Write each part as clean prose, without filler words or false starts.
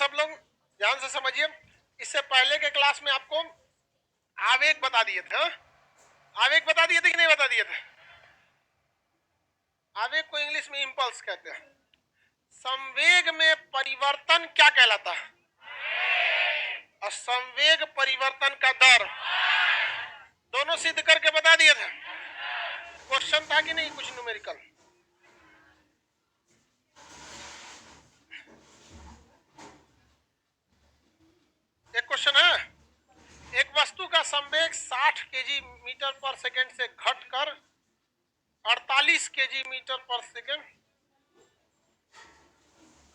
सब लोग ध्यान से समझिए। इससे पहले के क्लास में आपको आवेग बता दिए थे। आवेग बता दिए थे कि नहीं बता दिए थे? आवेग को इंग्लिश में इंपल्स कहते हैं। संवेग में परिवर्तन क्या कहलाता है? और संवेग परिवर्तन का दर दोनों सिद्ध करके बता दिए थे। क्वेश्चन था कि नहीं कुछ न्यूमेरिकल? एक क्वेश्चन है, एक वस्तु का संवेग 60 केजी मीटर पर सेकंड से घटकर 48 केजी मीटर पर सेकंड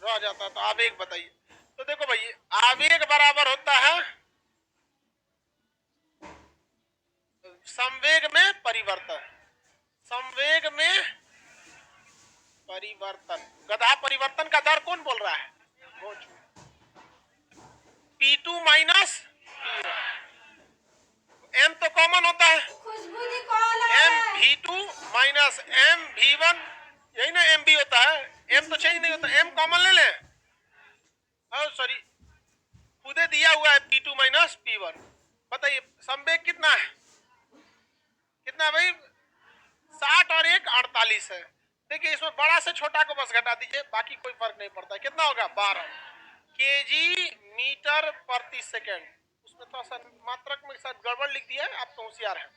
रह जाता है, तो आवेग बताइए। तो देखो भाई, आवेग बराबर होता है संवेग में परिवर्तन। संवेग में परिवर्तन, गधा परिवर्तन का दर कौन बोल रहा है? P2 माइनस M तो कॉमन होता है, M_V2 माइनस M_V1, यही ना M भी होता है, M तो चेंज नहीं होता, M कॉमन ले लें। सॉरी, खुदे दिया हुआ है P2 माइनस P1। बताइए संवेग कितना है? कितना भाई? 60 और 1 48 है। देखिए इसमें बड़ा से छोटा को बस घटा दीजिए, बाकी कोई फर्क नहीं पड़ता। कितना होगा? 12 केजी मीटर प्रति सेकेंड। उसमें थोड़ा सा मात्रक में साथ गड़बड़ लिख दिया है, आप तो होशियार हैं,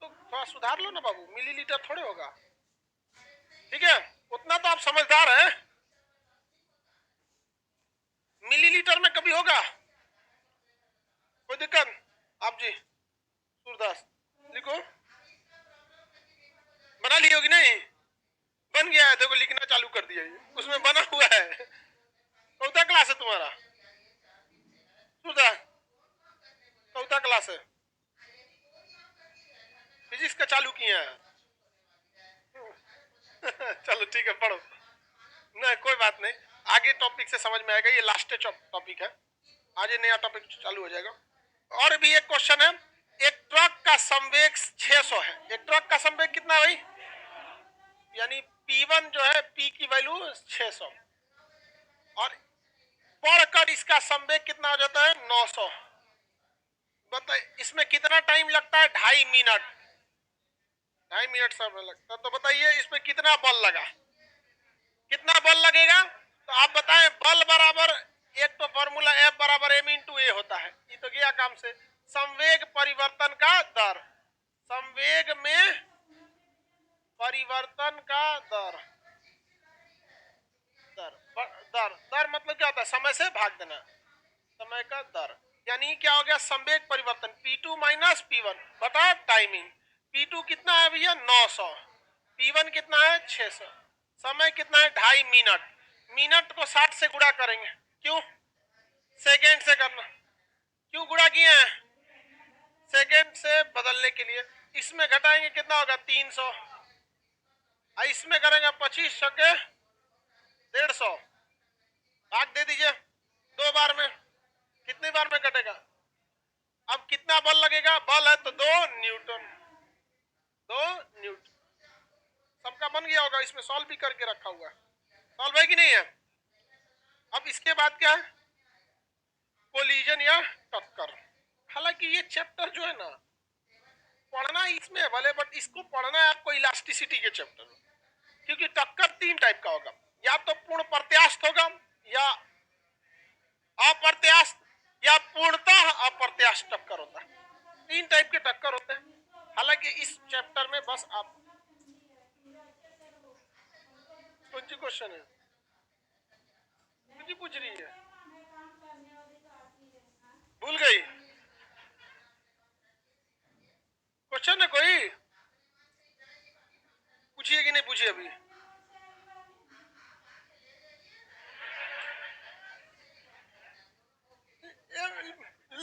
तो थोड़ा सुधार लो ना बाबू, मिलीलीटर थोड़े होगा। ठीक है, उतना तो आप समझदार हैं। मिलीलीटर में कभी होगा? कोई दिक्कत? आप जी सूरदास लिखो, बना ली होगी नहीं? बन गया है, देखो लिखना चालू कर दिया, उसमें बना हुआ है। चौथा क्लास है तुम्हारा सूरदास? चौथा क्लास है, फिजिक्स का चालू किया है। चलो ठीक है, पढ़ो। नहीं कोई बात नहीं, आगे टॉपिक से समझ में आएगा, ये लास्ट टॉपिक है, आज नया टॉपिक चालू हो जाएगा। और भी एक क्वेश्चन है, एक ट्रक का संवेग 600 है। एक ट्रक का संवेग कितना है भाई? यानी P1 जो है, P की वैल्यू 600, और बढ़कर इसका संवेग कितना हो जाता है? 900। बताइए इसमें कितना टाइम लगता है? 2.5 मिनट। 2.5 मिनट समय लगता है। तो बताइए इसमें कितना बल लगा? कितना बल लगेगा? तो आप बताएं। बल बराबर, एक तो फॉर्मूला F बराबर M इंटू A होता है, ये तो गया काम से। संवेग परिवर्तन का दर, संवेग में परिवर्तन का दर, दर मतलब क्या होता है? समय से भाग देना, समय का दर। यानी क्या हो गया? संवेग परिवर्तन P2 माइनस P1 बटा टाइमिंग। P2 कितना है भैया? 900। P1 कितना है? 600। समय कितना है? 2.5 मिनट। मिनट को 60 से गुणा करेंगे, क्यों? सेकेंड से करना। क्यों गुणा किए हैं? सेकेंड से बदलने के लिए। इसमें घटाएंगे कितना होगा? 300। इसमें करेंगे 25 के 150, भाग दे दीजिए 2 बार में। कितनी बार में कटेगा? अब कितना बल लगेगा? बल है तो 2 न्यूटन। 2 न्यूटन। सबका बन गया होगा, इसमें सॉल्व भी करके रखा हुआ है। सॉल्व है कि नहीं है? अब इसके बाद क्या है? कोलिजन या टक्कर। हालांकि ये चैप्टर जो है ना, पढ़ना इसमें है भले, बट इसको पढ़ना है आपको इलास्टिसिटी के चैप्टर में, क्योंकि टक्कर 3 टाइप का होगा। या तो पूर्ण प्रत्यास्थ होगा, या अप्रत्यास्थ, या पूर्णतः अप्रत्यास्थ टक्कर होता है। 3 टाइप के टक्कर होते हैं। हालांकि इस चैप्टर में बस आप, कौन सी क्वेश्चन है? मुझे पूछ रही है, भूल गई? क्वेश्चन है कोई? पूछिए कि नहीं पूछिए? अभी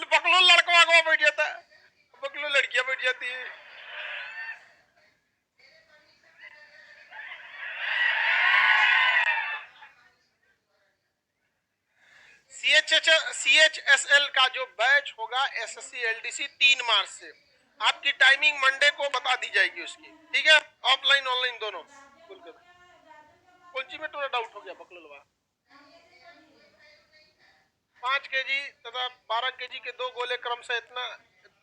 बकलो लड़का आगे बैठ जाता है, बकलो लड़कियां बैठ जाती है। CHSL का जो बैच होगा SSC LDC 3 मार्च से, आपकी टाइमिंग मंडे को बता दी जाएगी उसकी। ठीक है, ऑफलाइन ऑनलाइन दोनों। कौन सी में थोड़ा डाउट हो गया बकलोलवा? 5 kg तथा 12 kg के दो गोले क्रमशः इतना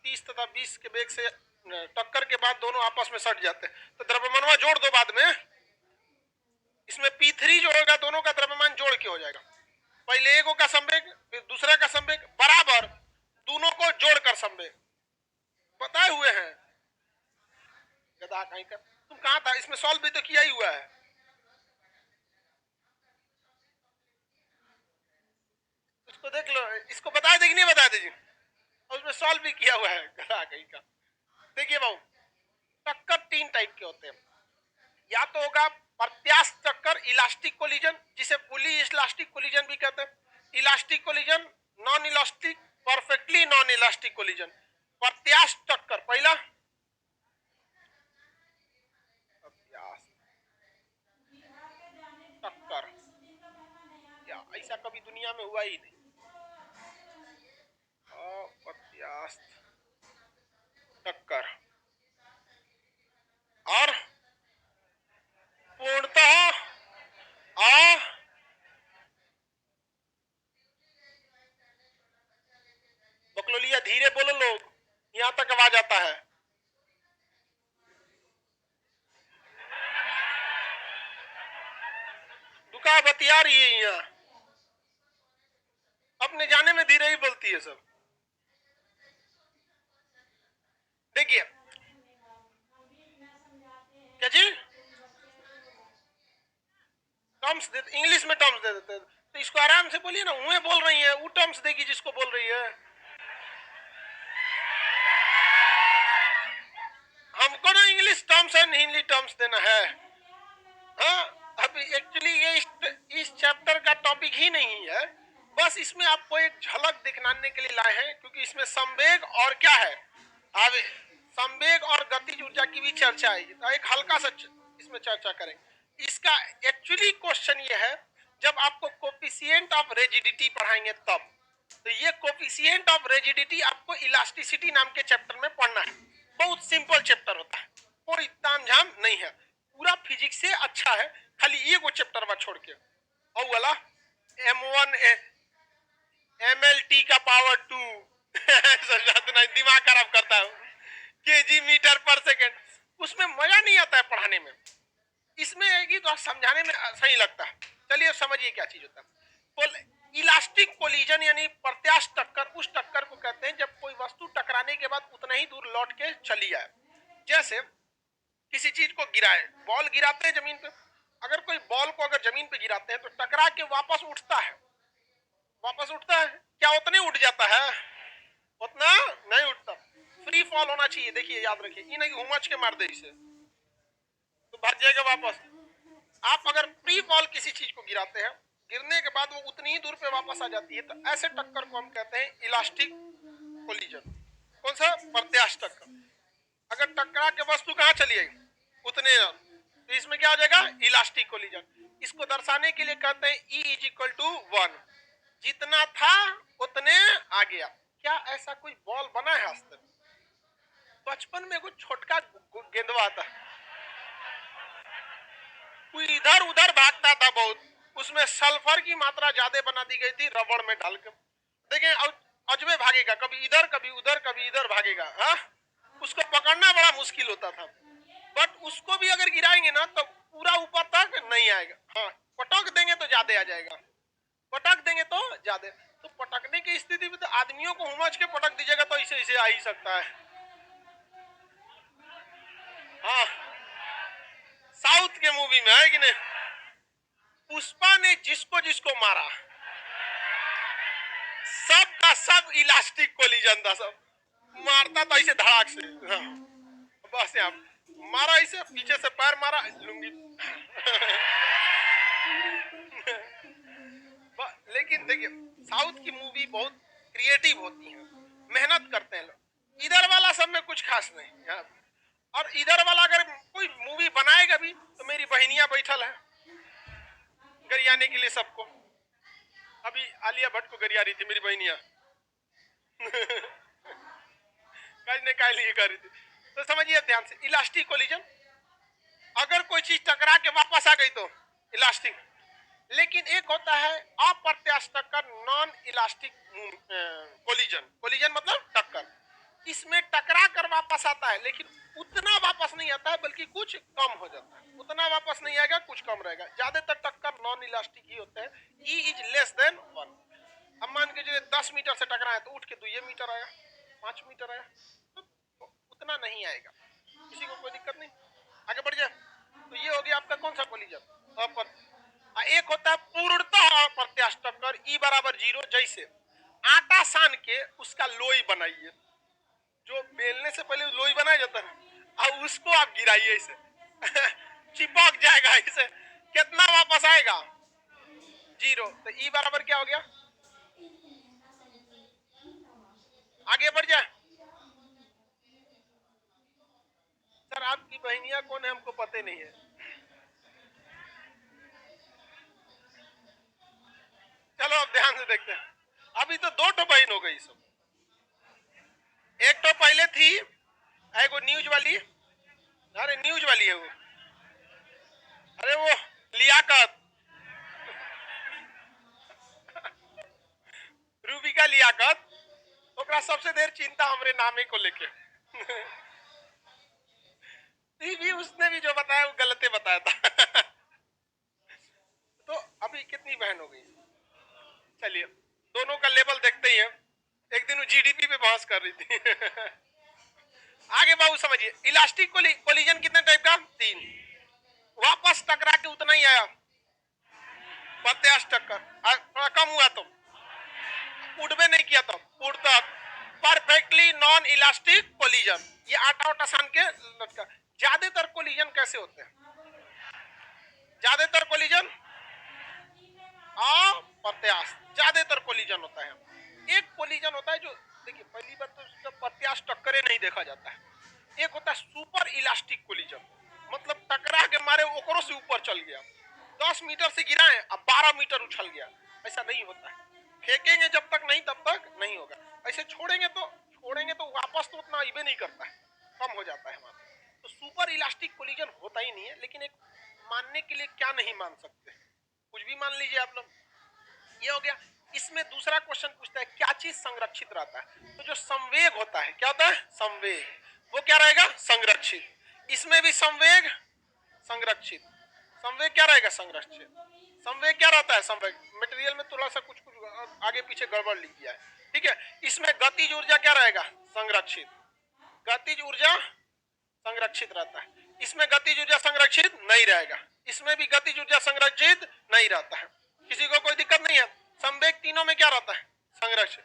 30 तथा 20 के वेग से टक्कर के बाद दोनों आपस में सट जाते हैं, तो द्रव्यमानवा जोड़ दो बाद में। इसमें P3 जो होगा दोनों का द्रव्यमान जोड़ के हो जाएगा। पहले एगो का संवेग फिर दूसरे का संवेग बराबर, दोनों को जोड़कर संवेग बताए हुए हैं। गधा कहीं का, तुम कहां था? इसमें सॉल्व भी तो किया ही हुआ है। उसको देख लो, इसको बता देगी नहीं बता देगी, और उसमें सॉल्व भी किया हुआ है। गधा कहीं का। देखिए भाऊ, टक्कर 3 टाइप के होते हैं। या तो होगा प्रत्यास्थ टक्कर, इलास्टिक कोलिजन, जिसे फुली इलास्टिक कोलिजन भी कहते हैं। Elastic collision, non elastic, perfectly non elastic collision. प्रत्यास्थ टक्कर पहला, टक्कर या ऐसा कभी दुनिया में हुआ ही नहीं। अप्रत्यास्थ टक्कर और पूर्णतः बकलोलिया धीरे बोलो लोग, यहां तक आवाज आता है। दुका बतिया रही है यहाँ, अपने जाने में धीरे ही बोलती है सब। देखिए क्या जी, टर्म्स दे, इंग्लिश में टर्म्स दे देते हैं, तो इसको आराम से बोलिए ना। उन्हें बोल रही है, वो टर्म्स देगी जिसको बोल रही है। हमको ना English terms and Hindi terms देना है। हाँ, अभी एक्चुअली ये इस चैप्टर का टॉपिक ही नहीं है, बस इसमें आपको एक झलक दिखाने के लिए लाए हैं, क्योंकि इसमें संवेग और क्या है, अब संवेग और गतिज ऊर्जा की भी चर्चा आएगी, तो एक हल्का सा इसमें चर्चा करेंगे। इसका एक्चुअली क्वेश्चन ये है, जब आपको कोफिशिएंट ऑफ रिजिडिटी पढ़ाएंगे तब, तो ये कोफिशिएंट ऑफ रिजिडिटी आपको इलास्टिसिटी नाम के चैप्टर में पढ़ना है। बहुत सिंपल चैप्टर होता है, कोई तामझाम नहीं है, पूरा फिजिक्स से अच्छा है, खाली ये वो चैप्टर में छोड़ के। और वाला M1 MLT का पावर 2 दिमाग खराब करता है, केजी मीटर पर सेकेंड, उसमें मजा नहीं आता है पढ़ाने में। इसमें आएगी तो समझाने में सही लगता है। चलिए समझिए क्या चीज होता है। इलास्टिक कोलिजन यानी प्रत्यास्थ टक्कर, उस टक्कर को कहते हैं जब कोई वस्तु टकराने के बाद उतना ही दूर लौट के चली जाए। जैसे किसी चीज को गिराए, बॉल गिराते हैं जमीन पे, अगर कोई बॉल को अगर जमीन पे गिराते हैं तो टकरा के वापस उठता है, वापस उठता है क्या? उतने उठ जाता है? उतना नहीं उठता, फ्री फॉल होना चाहिए। देखिए याद रखिए, ये नहीं उमच के मार दे इसे तो भर जाएगा वापस। आप अगर फ्री फॉल किसी चीज को गिराते हैं, गिरने के बाद वो उतनी ही दूर पे वापस आ जाती है, तो ऐसे टक्कर को हम कहते हैं इलास्टिक कोलिजन। कौन सा? प्रत्यास्थ टक्कर। अगर टकरा के वस्तु कहां चली गई? उतने, तो इसमें क्या हो जाएगा? Elastic collision. इसको दर्शाने के लिए कहते हैं E इज इक्वल टू 1, जितना था उतने आ गया। क्या ऐसा कोई बॉल बना है आज तक? बचपन में कुछ छोटका गेंदवा था, कोई इधर उधर भागता था बहुत, उसमें सल्फर की मात्रा ज्यादा बना दी गई थी रबड़ में डालकर। देखें अजबे भागेगा, कभी इधर कभी उधर कभी इधर भागेगा। हाँ, उसको पकड़ना बड़ा मुश्किल होता था, बट उसको भी अगर गिराएंगे ना तो पूरा ऊपर तक नहीं आएगा। हाँ, पटक देंगे तो ज्यादा आ जाएगा, पटक देंगे तो ज्यादा। तो पटकने की स्थिति में तो आदमियों को उमच के पटक दीजिएगा तो इसे इसे आ ही सकता है। हाँ, साउथ के मूवी में है कि नहीं, पुष्पा ने जिसको जिसको मारा सब का सब इलास्टिक कोलिजन था, सब मारता था इसे धड़ाक से। हाँ, बस यहाँ मारा इसे, पीछे से पैर मारा, लुंगी लेकिन देखिए साउथ की मूवी बहुत क्रिएटिव होती है, मेहनत करते हैं लोग। इधर वाला सब में कुछ खास नहीं। और इधर वाला अगर कोई मूवी बनाएगा भी तो मेरी बहनियां बैठल है गरियाने के लिए सबको। अभी आलिया भट्ट को गरिया रही थी मेरी बहनियां ने कह लिए कर रही थी। तो समझिए ध्यान से, इलास्टिक कोलिजन, अगर कोई चीज टकरा के वापस आ गई तो इलास्टिक, लेकिन एक होता है अप्रत्यास्थ टक्कर, नॉन इलास्टिक कोलिजन। कोलिजन मतलब टक्कर, इसमें टकरा कर वापस आता है लेकिन उतना वापस नहीं आता है बल्कि कुछ कम हो जाता है। उतना वापस नहीं आएगा, कुछ कम रहेगा। ज्यादातर टक्कर नॉन इलास्टिक ही होते हैं। E is less than 1। अब मान के चलिए 10 मीटर से टकराया तो उठ के 2 मीटर आया, 5 मीटर आया, तो उतना नहीं आएगा, किसी को कोई दिक्कत नहीं। आगे बढ़ जाए। तो ये हो गया आपका कौन सा कोलिजन। एक होता है पूर्णतः अप्रत्यास्थ टक्कर, ई बराबर 0। जैसे आटा सान के उसका लोई बनाइए, जो बेलने से पहले लोई बनाया जाता है, और उसको आप गिराइए इसे चिपक जाएगा इसे, कितना वापस आएगा? 0। तो ई बराबर क्या हो गया? आगे बढ़ जाए। सर आपकी बहनिया कौन है हमको पता नहीं है। चलो अब ध्यान से देखते हैं। अभी तो 2 तो बहन हो गई सब। एक तो पहले थी वो न्यूज वाली, अरे न्यूज वाली है वो, अरे वो लियाकत, रूबिका लियाकत। ओकरा सबसे देर चिंता हमरे नामे को लेके भी उसने भी जो बताया वो गलते बताया था तो अभी कितनी बहन हो गई? चलिए दोनों का लेवल देखते ही हैं। एक दिन वो जीडीपी पे बहस कर रही थी आगे बाबू समझिए, इलास्टिक कोलिजन कितने टाइप का? 3। वापस टकरा के उतना ही आया, प्रत्यास्थ टक्कर। थोड़ा कम हुआ तो उड़बे नहीं किया, तो उड़ता परफेक्टली नॉन इलास्टिक कोलिजन। ये आटा उटा सान के लटका। ज्यादातर कोलिजन कैसे होते हैं? ज्यादातर कोलिजन अप्रत्यास्थ, ज्यादातर कोलिजन होता है। एक कोलिजन होता है जो, देखिए पहली बात तो प्रत्यास्थ टक्करे नहीं देखा जाता है। एक होता है सुपर इलास्टिक कोलिजन, मतलब टकरा के मारे ओकरों से ऊपर चल गया, 10 मीटर से गिरा है अब 12 मीटर उछल गया। ऐसा नहीं होता है। फेंकेंगे जब तक नहीं तब तक नहीं होगा। ऐसे छोड़ेंगे तो वापस तो उतना आइबे नहीं करता है, कम हो जाता है वहां। तो सुपर इलास्टिक कोलिजन होता ही नहीं है। लेकिन एक मानने के लिए क्या नहीं मान सकते, कुछ भी मान लीजिए आप लोग। ये हो गया। इसमें दूसरा क्वेश्चन पूछता है क्या चीज संरक्षित रहता है? तो जो संवेग होता है, क्या होता है? संवेग, वो क्या रहेगा? संरक्षित। इसमें भी संवेग संरक्षित। संवेग क्या रहेगा? संरक्षित। संवेग क्या रहता है? संवेग मटेरियल में थोड़ा सा कुछ कुछ आगे पीछे गड़बड़ लिख दिया है, ठीक है। इसमें गतिज ऊर्जा क्या रहेगा? संरक्षित। गतिज ऊर्जा संरक्षित रहता है। इसमें गतिज ऊर्जा संरक्षित नहीं रहेगा। इसमें भी गतिज ऊर्जा संरक्षित नहीं रहता है। किसी को कोई दिक्कत नहीं है। संवेग तीनों में क्या रहता है? संरक्षित।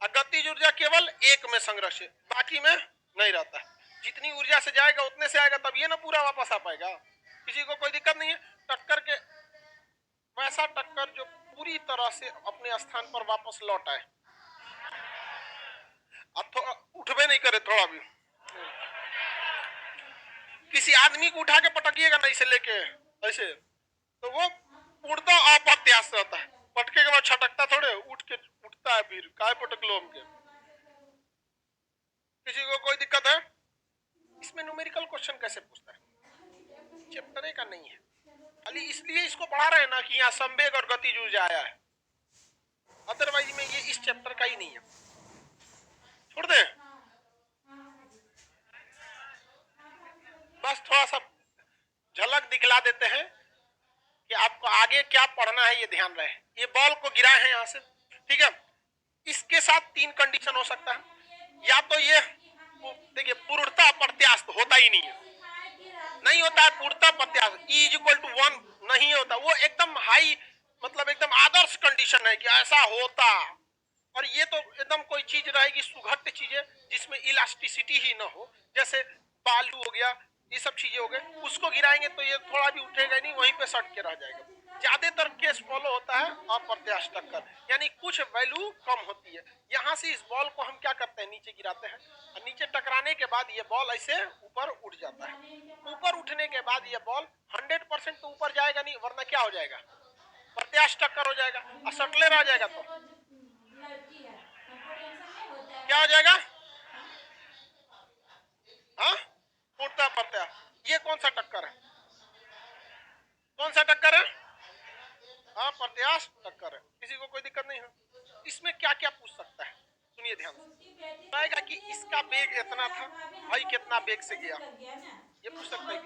और गतिज ऊर्जा केवल एक में संरक्षित, बाकी में नहीं रहता है। जितनी ऊर्जा से जाएगा उतने से आएगा, तब ये ना पूरा वापस आ पाएगा। किसी को कोई दिक्कत नहीं है। टक्कर के वैसा टक्कर जो पूरी तरह से अपने स्थान पर वापस लौट आए, अब थोड़ा उठबे नहीं करे, थोड़ा भी किसी आदमी को उठा के पटकिएगा ना इसे लेके ऐसे, तो वो उड़ता अप्रत्यास्थ रहता है। पटके के बाद छटकता थोड़े, उठता है। फिर काय पटक लो हमके। किसी को कोई दिक्कत है? इसमें न्यूमेरिकल क्वेश्चन कैसे पूछता है? चैप्टर का नहीं है, खाली इसलिए इसको पढ़ा रहे हैं ना कि यहाँ संवेग और गतिज ऊर्जा आया है। अदरवाइज में ये इस चैप्टर का ही नहीं है। छोड़ दे, बस थोड़ा सा झलक दिखला देते हैं कि आपको आगे क्या पढ़ना है, ये ध्यान रहे। ये बॉल को गिरा है यहां से, ठीक है। इसके साथ 3 कंडीशन हो सकता है। या तो ये देखिए पूर्णता प्रत्यास्थ होता ही नहीं है, नहीं होता है पूर्णता प्रत्यास्थ, E = 1 नहीं होता। वो एकदम हाई, मतलब एकदम आदर्श कंडीशन है कि ऐसा होता। और ये तो एकदम कोई चीज रहेगी सुघट चीजें जिसमें इलास्टिसिटी ही ना हो, जैसे बालू हो गया, ये सब चीजें हो गए। उसको गिराएंगे तो ये थोड़ा भी उठेगा नहीं, वहीं पे सट के रह जाएगा। ज्यादातर केस फॉलो होता है अप्रत्यास्थ टक्कर, यानी कुछ वैल्यू कम होती है। यहाँ से इस बॉल को हम क्या करते हैं? नीचे गिराते हैं, और नीचे टकराने के बाद ये बॉल ऐसे ऊपर उठ जाता है। ऊपर उठने के बाद ये बॉल 100% तो ऊपर जाएगा नहीं, वरना क्या हो जाएगा? प्रत्यास्थ टक्कर हो जाएगा और सटले रह जाएगा। तो क्या हो जाएगा? हाँ, पूर्णता प्रत्यास्थ। ये कौन सा टक्कर है? कौन सा टक्कर है? अप्रत्यास्थ टक्कर है, किसी को कोई दिक्कत नहीं है। इसमें क्या क्या पूछ सकता है, सुनिए ध्यान से। कहेगा कि इसका वेग इतना था, भाई कितना वेग से गया, ये पूछ सकता है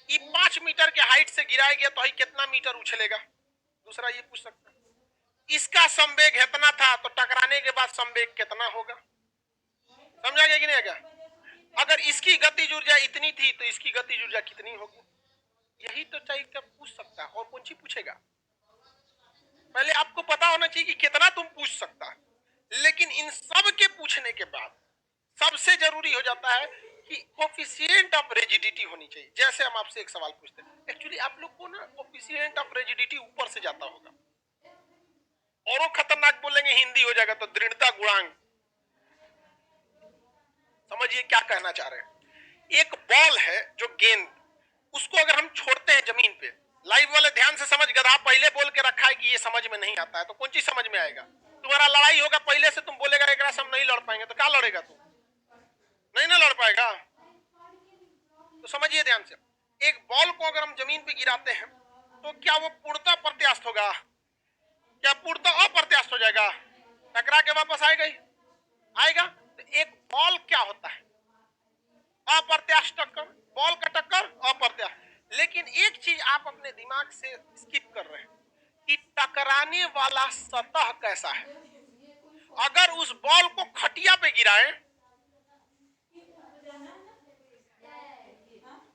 कि 5 मीटर के हाइट से गिराया गया तो भाई कितना मीटर उछलेगा, दूसरा ये पूछ सकता है। इसका संवेग इतना था तो टकराने के बाद संवेग कितना होगा, समझा गया कि नहीं आएगा। अगर इसकी गतिज ऊर्जा इतनी थी तो इसकी गतिज ऊर्जा कितनी होगी, यही तो चाहिए क्या पूछ सकता है, और कौन सी पूछेगा। पहले आपको पता होना चाहिए कि कितना तुम पूछ सकता है, लेकिन इन सब के पूछने के बाद सबसे जरूरी हो जाता है कि कोफिशिएंट ऑफ रिजिडिटी होनी चाहिए। जैसे हम आपसे एक सवाल पूछते हैं, एक्चुअली आप लोग को ना कोफिशिएंट ऑफ रिजिडिटी ऊपर से जाता होगा, और वो खतरनाक बोलेंगे हिंदी हो जाएगा तो दृढ़ता गुणांक। समझिए क्या कहना चाह रहे हैं। एक बॉल है जो गेंद, उसको अगर हम छोड़ते हैं जमीन पे, लाइव वाले ध्यान से समझ, गधा पहले बोल के रखा है कि ये समझ में नहीं आता है, तो कौन चीज समझ में आएगा। तुम्हारा लड़ाई होगा पहले से, तुम बोलेगा एक हम नहीं लड़ पाएंगे, तो क्या लड़ेगा तू, नहीं ना लड़ पाएगा। तो समझिए ध्यान से, एक बॉल को अगर हम जमीन पे गिराते हैं तो क्या वो पूर्णतः प्रत्यास्थ होगा, क्या पूर्णतः अप्रत्यास्थ हो जाएगा, टकरा के वापस आएगा ही आएगा। तो एक बॉल क्या होता है, अप्रत्यास्थ टक्कर, बॉल का टक्कर अप्रत्यास्थ। लेकिन एक चीज आप अपने दिमाग से स्किप कर रहे हैं कि टकराने वाला सतह कैसा है। अगर उस बॉल को खटिया पे गिराएं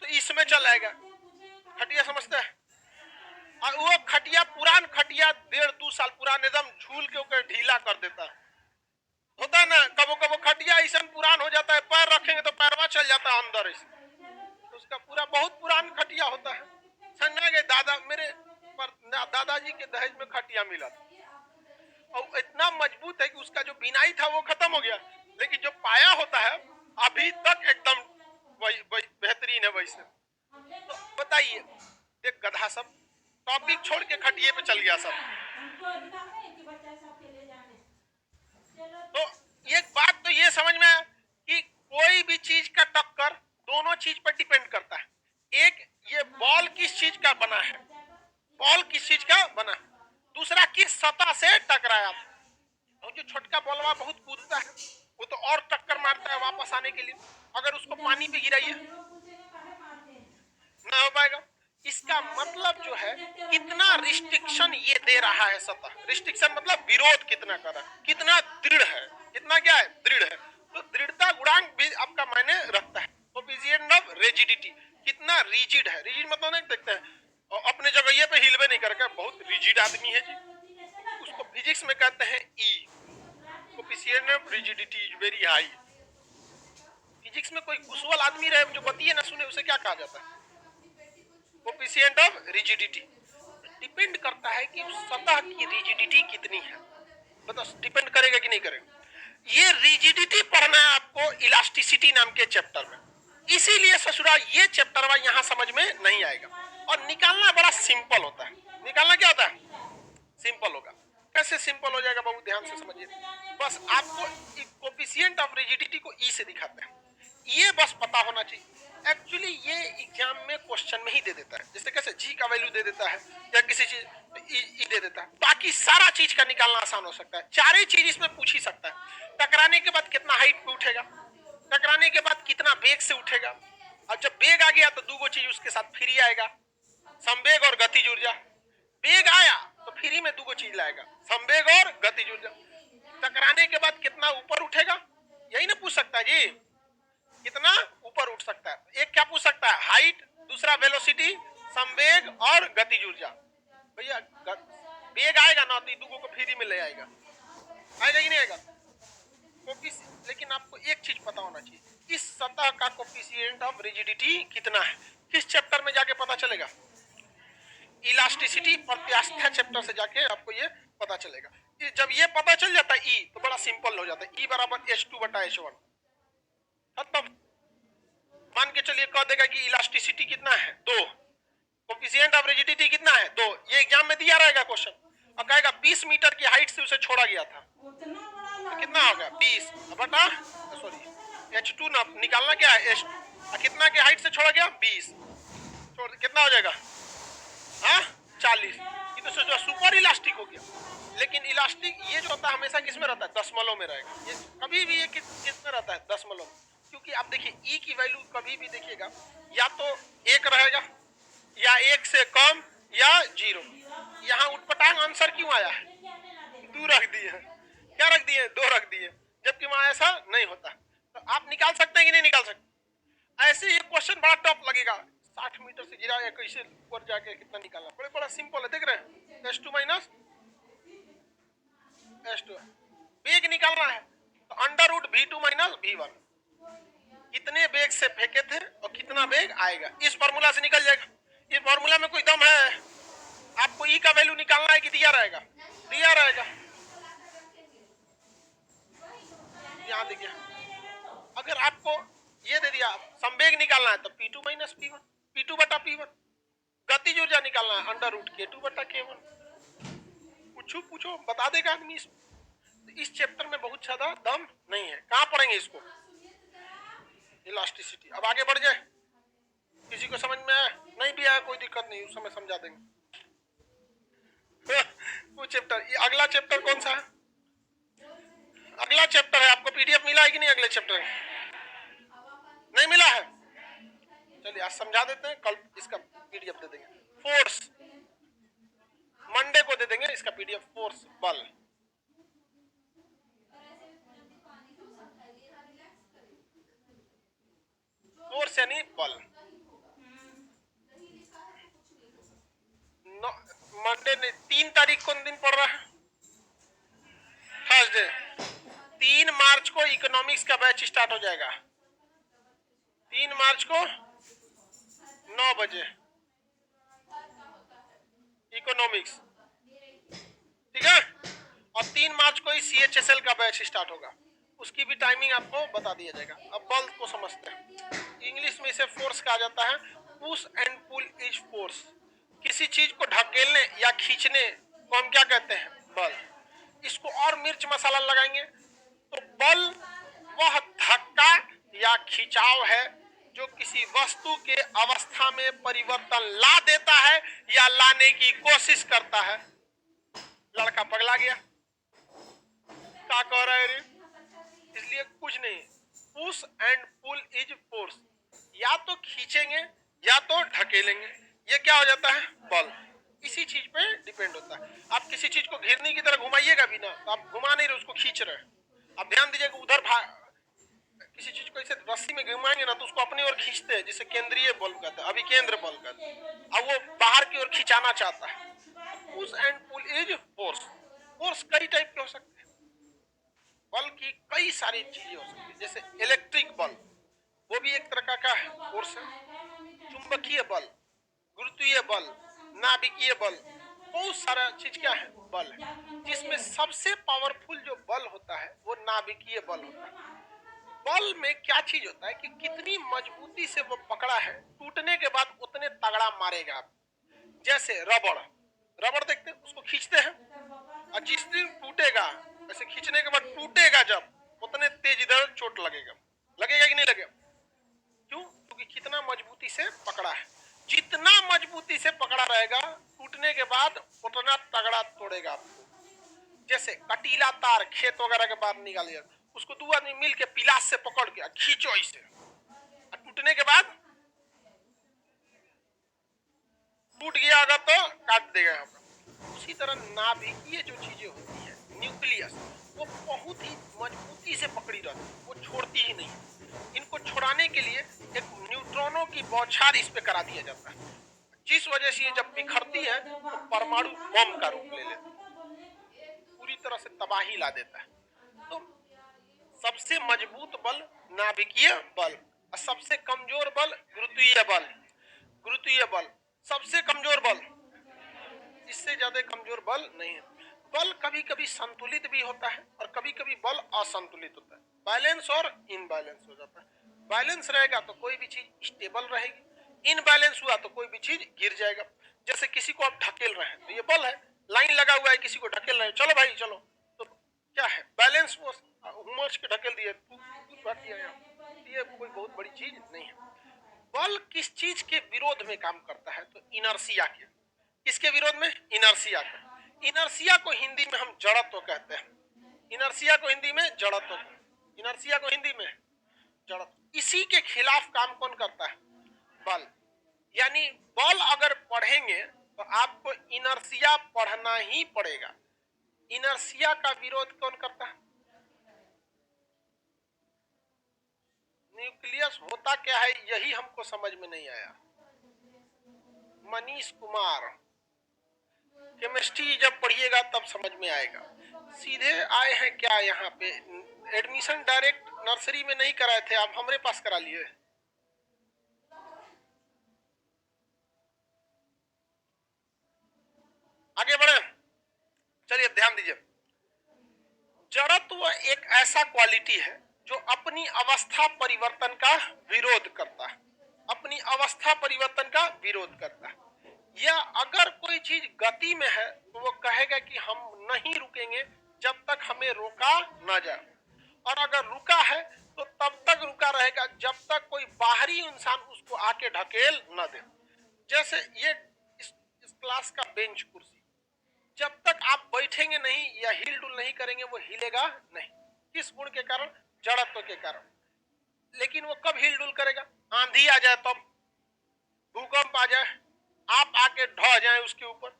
तो इसमें चल आएगा, खटिया समझते हैं, और वो खटिया पुरान खटिया 1.5-2 साल पुरान एकदम झूल के ऊपर ढीला कर देता है, होता है ना, कबो कबो खटिया ऐसा पुरान हो जाता है, पैर रखेंगे तो पैरवा चल जाता है अंदर ऐसे, तो उसका पूरा बहुत पुरान खटिया होता है। समझा गए, मेरे दादाजी के दहेज में खटिया मिला था, और इतना मजबूत है कि उसका जो बिनाई था वो खत्म हो गया, लेकिन जो पाया होता है अभी तक एकदम वही बेहतरीन है वैसे। तो बताइए, देख गधा सब टॉपिक छोड़ के खटिए पे चल गया सब। तो एक बात तो ये समझ में आया कि कोई भी चीज का टक्कर दोनों चीज पर डिपेंड करता है। एक, ये बॉल किस चीज का बना है, बॉल किस चीज का बना, दूसरा किस सतह से टकराया। और जो छोटका बॉलवा बहुत कूदता है वो तो और टक्कर मारता है वापस आने के लिए, अगर उसको पानी पे गिराइए ना हो पाएगा। इसका मतलब जो है कितना रिस्ट्रिक्शन ये दे रहा है सतह, रिस्ट्रिक्शन मतलब विरोध कितना कर रहा है, कितना दृढ़ है, कितना क्या है, दृढ़ है। तो दृढ़ता गुणांक भी आपका मायने रखता है। कोफिशिएंट ऑफ रिजिडिटी, कितना रिजिड है, रिजिड मतलब नहीं देखते हैं और अपने जगह पे हिलवे नहीं करके, बहुत रिजिड आदमी है जी, उसको फिजिक्स में कहते हैं E, coefficient of rigidity is very high. Physics में कोई घुसवल आदमी रहे जो बतिए ना सुने, उसे क्या कहा जाता है, कोफिशिएंट ऑफ रिजिडिटी। डिपेंड करता है कि उस सतह की रिजिडिटी कितनी है, मतलब डिपेंड करेगा कि नहीं करेगा। ये रिजिडिटी पढ़ना है आपको इलास्टिसिटी नाम के चैप्टर में, इसीलिए ससुरा ये चैप्टर यहाँ समझ में नहीं आएगा, और निकालना बड़ा सिंपल होता है। निकालना क्या होता है, सिंपल होगा। कैसे सिंपल हो जाएगा, बहुत ध्यान से समझिए। बस आपको कोफिशिएंट ऑफ रिजिडिटी को ई से दिखाते हैं, ये बस पता होना चाहिए। एक्चुअली ये एग्जाम में क्वेश्चन में ही दे देता है, जैसे कैसे जी का वैल्यू दे देता है या किसी चीज ई दे देता है, बाकी सारा चीज का निकालना आसान हो सकता है। चार ही चीज इसमें पूछ ही सकता है, टकराने के बाद कितना हाइट पे उठेगा, टकराने के बाद कितना वेग से उठेगा, और जब वेग आ गया तो दो चीज उसके साथ फ्री आएगा, संवेग और गतिज ऊर्जा। वेग आया तो फ्री में दो चीज लाएगा, संवेग और गतिज ऊर्जा। टकराने के बाद कितना ऊपर उठेगा, यही ना पूछ सकता है जी, कितना ऊपर उठ सकता है। एक क्या पूछ सकता है, हाइट, दूसरा वेलोसिटी, संवेग और गतिज ऊर्जा। भैया वेग आएगा ना तो दो को फ्री में ले आएगा, आएगा कि नहीं आएगा। लेकिन आपको एक चीज पता होना चाहिए, इस सतह का कोफिशिएंट ऑफ रिजिडिटी कितना है, किस चैप्टर में जाके पता चलेगा, इलास्टिसिटी प्रत्यास्थ चैप्टर से जाके आपको ये पता चलेगा। जब ये पता चल जाता है ई, तो बड़ा सिंपल हो जाता है, ई बराबर H2/H1 खत्म। मान के चलिए कह देगा कि इलास्टिसिटी कितना है 2, कोफिशिएंट ऑफ रिजिडिटी कितना है 2, ये एग्जाम में दिया रहेगा क्वेश्चन, और कहेगा 20 मीटर की हाइट से उसे छोड़ा गया था, तो कितना होगा 20 बटा सॉरी H2 ना निकालना क्या है H, कितना के हाइट से छोड़ा गया 20, कितना हो जाएगा 40। ये तो सोचो सुपर इलास्टिक हो गया। लेकिन इलास्टिक ये जो होता है हमेशा किस में रहता है, दशमलव में रहेगा। ये कभी भी ये किस में रहता है, दशमलव। क्योंकि आप देखिए ई की वैल्यू कभी भी देखिएगा या तो एक रहेगा या एक से कम या जीरो। यहाँ उटपटांग आंसर क्यों आया है, दो रख दिए, क्या रख दिए, दो रख दिए, जबकि वहां ऐसा नहीं होता। तो आप निकाल सकते हैं कि नहीं निकाल सकते। ऐसे ये क्वेश्चन बड़ा टफ लगेगा, 60 मीटर से गिरा या कैसे ऊपर जाके कितना निकालना, बड़े बड़ा सिंपल है, देख रहे हैं S2 माइनस S2 वेग निकालना है तो under root V2 minus V1, कितने वेग से फेंके थे और कितना वेग आएगा, इस फॉर्मूला से निकल जाएगा। इस फॉर्मूला में कोई दम है, आपको ई का वैल्यू निकालना है कि दिया रहेगा, दिया रहेगा। यहाँ देखिए अगर आपको ये दे दिया संवेग निकालना है तो P2 माइनस P1, P2 बटा P1, गतिज ऊर्जा निकालना है अंडर रूट K2 बटा K1। पूछो पूछो बता देगा आदमी। इस चैप्टर में बहुत ज्यादा दम नहीं है, कहाँ पढ़ेंगे इसको, इलास्टिसिटी। अब आगे बढ़ जाए, किसी को समझ में आया, नहीं भी आया कोई दिक्कत नहीं, उस समय समझा देंगे। वो चैप्टर, ये अगला चैप्टर कौन सा है, अगला चैप्टर है, आपको पीडीएफ मिला है कि नहीं अगले चैप्टर में, नहीं मिला है, चलिए आज समझा देते हैं, कल इसका पीडीएफ दे देंगे। फोर्स मंडे को दे देंगे इसका पीडीएफ, फोर्स बल, फोर्स यानी बल। मंडे ने 3 तारीख कौन दिन पड़ रहा है, थर्सडे। 3 मार्च को इकोनॉमिक्स का बैच स्टार्ट हो जाएगा, 3 मार्च को 9 बजे इकोनॉमिक्स, ठीक है। और 3 मार्च को ही CHSL का बैच स्टार्ट होगा, उसकी भी टाइमिंग आपको बता दिया जाएगा। अब बल को समझते हैं, इंग्लिश में इसे फोर्स कहा जाता है, push and pull is force. किसी चीज को ढकेलने या खींचने को हम क्या कहते हैं, बल। इसको और मिर्च मसाला लगाएंगे तो बल वह धक्का या खिंचाव है जो किसी वस्तु के अवस्था में परिवर्तन ला देता है या लाने की कोशिश करता है। लड़का पगला गया, क्या कह रहा है रे, इसलिए कुछ नहीं। Push and pull is force, या तो खींचेंगे या तो ढकेलेंगे, ये क्या हो जाता है, बल। इसी चीज पे डिपेंड होता है। आप किसी चीज को घिरनी की तरह घुमाइएगा भी ना, तो आप घुमा नहीं रहे, उसको खींच रहे हैं। आप ध्यान दीजिएगा उधर किसी चीज को ऐसे रस्सी में घुमाएंगे ना तो उसको अपनी ओर खींचते हैं, जिसे केंद्रीय बल कहते हैं, अभिकेंद्र बल कहते हैं। अब वो बाहर की ओर खिंचाना चाहता है। Push and pull is force. Force कई टाइप के हो सकते हैं, बल की कई सारी चीजें हो सकती है, जैसे इलेक्ट्रिक बल, वो भी एक तरह का फोर्स है। चुंबकीय बल, गुरुत्वीय बल, नाभिकीय बल, बहुत सारा चीज क्या है, बल है। जिसमें सबसे पावरफुल जो बल होता है वो नाभिकीय बल होता है। बल में क्या चीज होता है कि कितनी मजबूती से वो पकड़ा है, टूटने के बाद उतने तगड़ा मारेगा आप। जैसे रबड़, रबड़ देखते हैं, उसको खींचते हैं और जिस दिन टूटेगा, ऐसे खींचने के बाद टूटेगा जब, उतने तेज इधर चोट लगेगा, लगेगा कि नहीं लगेगा, क्यों, क्योंकि कितना मजबूती से पकड़ा है। जितना मजबूती से पकड़ा रहेगा, टूटने के बाद उतना तगड़ा तोड़ेगा आपको। जैसे कटीला तार खेत वगैरह के बाद निकालिए, उसको 2 आदमी मिल के पिलास से पकड़ के खींचो इसे, टूटने के बाद टूट गया अगर तो काट देगा यहाँ पर। उसी तरह नाभिकीय जो चीजें होती है, न्यूक्लियस, वो बहुत ही मजबूती से पकड़ी रहती है, वो छोड़ती ही नहीं। इनको छुड़ाने के लिए एक न्यूट्रॉनों की बौछार इस पे करा दिया जाता है, जिस वजह से ये जब बिखरती है तो परमाणु बम का रूप ले लेती है, पूरी तरह से तबाही ला देता है। तो सबसे मजबूत बल नाभिकीय बल, और सबसे कमजोर बल गुरुत्वीय बल। गुरुत्वीय बल सबसे कमजोर बल, इससे ज्यादा कमजोर बल नहीं है। बल कभी कभी संतुलित भी होता है और कभी कभी बल असंतुलित होता है, बैलेंस और इनबैलेंस हो जाता है। बैलेंस रहेगा तो कोई भी चीज स्टेबल रहेगी, इनबैलेंस हुआ तो कोई भी चीज गिर जाएगा। जैसे किसी को आप ढकेल रहे हैं तो ये बल है, लाइन लगा हुआ है, किसी को ढकेल रहे हैं, चलो भाई चलो, तो क्या है, बैलेंस, वो उमड़ के ढकेल दिया, बैठ दिया, ये कोई बहुत बड़ी चीज नहीं है। बल किस चीज के विरोध में काम करता है, तो इनर्शिया के। किसके विरोध में? इनर्सिया का। इनर्सिया को हिंदी में हम जड़त्व कहते हैं। इनर्सिया को हिंदी में जड़त्व, इनर्सिया को हिंदी में जड़त्व। इसी के खिलाफ काम कौन करता है? बल। यानी बल अगर पढ़ेंगे तो आपको इनर्सिया पढ़ना ही पड़ेगा। इनर्सिया का विरोध कौन करता है? न्यूक्लियस होता क्या है यही हमको समझ में नहीं आया। मनीष कुमार, केमिस्ट्री जब पढ़िएगा तब समझ में आएगा। सीधे आए हैं क्या यहाँ पे? एडमिशन डायरेक्ट नर्सरी में नहीं कराए थे, आप हमारे पास करा लिए। आगे बढ़े, चलिए ध्यान दीजिए। जड़त्व एक ऐसा क्वालिटी है जो अपनी अवस्था परिवर्तन का विरोध करता है, अपनी अवस्था परिवर्तन का विरोध करता है। या अगर कोई चीज गति में है तो वो कहेगा कि हम नहीं रुकेंगे जब तक हमें रोका ना जाए, और अगर रुका है तो तब तक रुका रहेगा जब तक कोई बाहरी इंसान उसको आके ढकेल न दे। जैसे ये इस क्लास का बेंच कुर्सी, जब तक आप बैठेंगे नहीं या हिल डुल नहीं करेंगे वो हिलेगा नहीं। किस गुण के कारण? जड़त्व के कारण। लेकिन वो कब हिल डुल करेगा? आंधी आ जाए तब, भूकंप आ जाए, आप आके ढह जाए उसके ऊपर।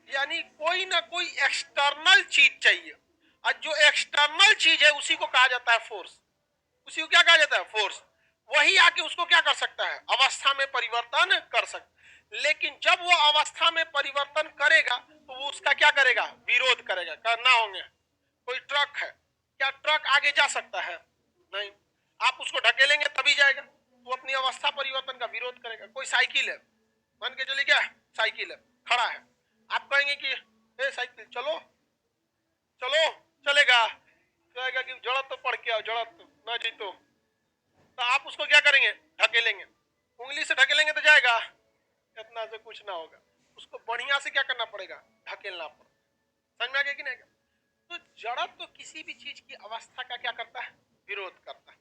यानी कोई ना कोई एक्सटर्नल चीज चाहिए, और जो एक्सटर्नल चीज है उसी को कहा जाता है फोर्स। उसी को क्या कहा जाता है? फोर्स। वही आके उसको क्या कर सकता है? अवस्था में परिवर्तन कर सकता। लेकिन जब वो अवस्था में परिवर्तन करेगा तो वो उसका क्या करेगा? विरोध करेगा। करना होंगे। कोई ट्रक है, क्या ट्रक आगे जा सकता है? नहीं। आप उसको ढकेलेंगे तभी जाएगा, वो अपनी अवस्था परिवर्तन का विरोध करेगा। कोई साइकिल है, मान के चलिए क्या साइकिल है, खड़ा है, आप कहेंगे कि ए साइकिल चलो चलो, चलेगा? कहेगा कि जड़त तो पढ़ के आओ, जड़त ना जीतो। तो आप उसको क्या करेंगे? ढकेलेंगे। उंगली से ढकेलेंगे तो जाएगा? इतना से कुछ ना होगा। उसको बढ़िया से क्या करना पड़ेगा? ढकेलना पड़ेगा। समझ में आ गया कि नहीं? तो जड़त तो किसी भी चीज की अवस्था का क्या करता है? विरोध करता है।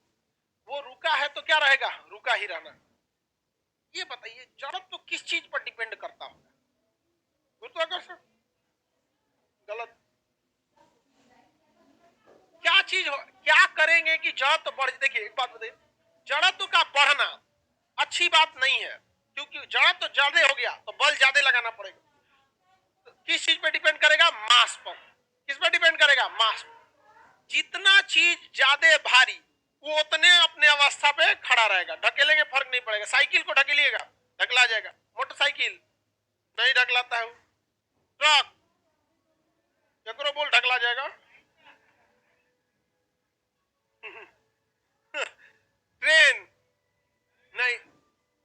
वो रुका है तो क्या रहेगा? रुका ही रहना। ये बताइए जड़त तो किस चीज पर डिपेंड करता होगा? गुरुत्वाकर्षण? गलत। क्या चीज हो, क्या करेंगे कि जड़त्व बढ़? देखिए एक बात बताइए, जड़त्व का बढ़ना अच्छी बात नहीं है, क्योंकि जड़त्व ज्यादा हो गया तो बल ज्यादा लगाना पड़ेगा। तो किस चीज पे डिपेंड करेगा? मास पर। किस पर डिपेंड करेगा? मास पर। जितना चीज ज्यादा भारी वो उतने अपने अवस्था पे खड़ा रहेगा। ढकेलेंगे फर्क नहीं पड़ेगा। साइकिल को ढकेलिएगा ढकला जाएगा, मोटरसाइकिल नहीं ढकलाता है। ट्रक जकरो बोल ढकला जाएगा। ट्रेन नहीं।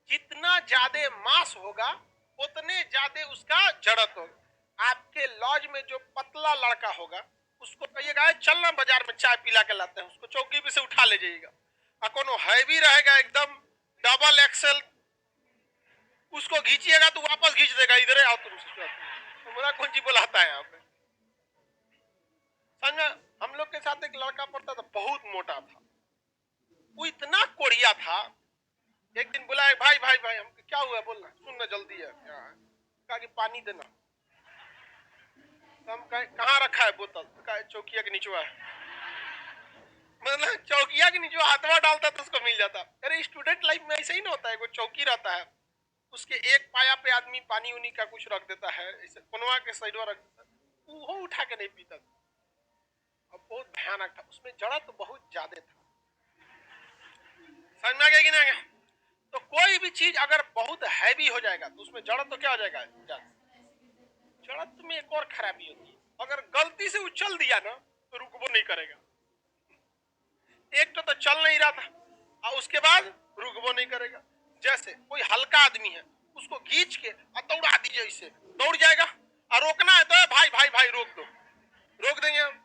जितना ज्यादा मास होगा उतने ज्यादा उसका जड़त्व होगा। आपके लॉज में जो पतला लड़का होगा उसको कहिएगा चलना बाजार में चाय पिला के लाते हैं, उसको चौकी पे से उठा ले जाइएगा। और कोनो हैवी रहेगा एकदम डबल एक्सेल, उसको घींचिएगा तो वापस घींच देगा, इधर आओ तुम। तुम्हारा कौन जी बुलाता है यहाँ पे? समझा? हम लोग के साथ एक लड़का पढ़ता था, बहुत मोटा था, वो इतना कोढ़िया था। एक दिन बुलाए, भाई भाई भाई, हम क्या हुआ? बोलना, सुनना जल्दी है। क्या है? कहा कि पानी देना। तो हम कहे कहाँ रखा है बोतल? कहा चौकिया के नीचे है। मतलब चौकिया के नीचे हाथवा डालता तो उसको मिल जाता। अरे स्टूडेंट लाइफ में ऐसा ही ना होता है, वो चौकी रहता है, उसके एक पाया पे आदमी पानी उनी का कुछ रख देता है, ऐसे कोनवा के साइडवा रख देता है, वो उठा के नहीं पीता था। अब बहुत भयानक था, उसमें जड़ा तो बहुत ज्यादा था। समझ में आ गया कि नहीं? तो कोई भी चीज अगर बहुत हैवी हो जाएगा तो उसमें जड़त तो क्या हो जाएगा? जड़त में एक और खराबी होती है, अगर गलती से उछल दिया ना तो रुकबो नहीं करेगा। एक तो चल नहीं रहा था और उसके बाद रुकबो नहीं करेगा। जैसे कोई हल्का आदमी है, उसको खींच के दौड़ा दीजिए, इससे दौड़ जाएगा। और रोकना है तो भाई भाई भाई रोक दो, रोक देंगे हम।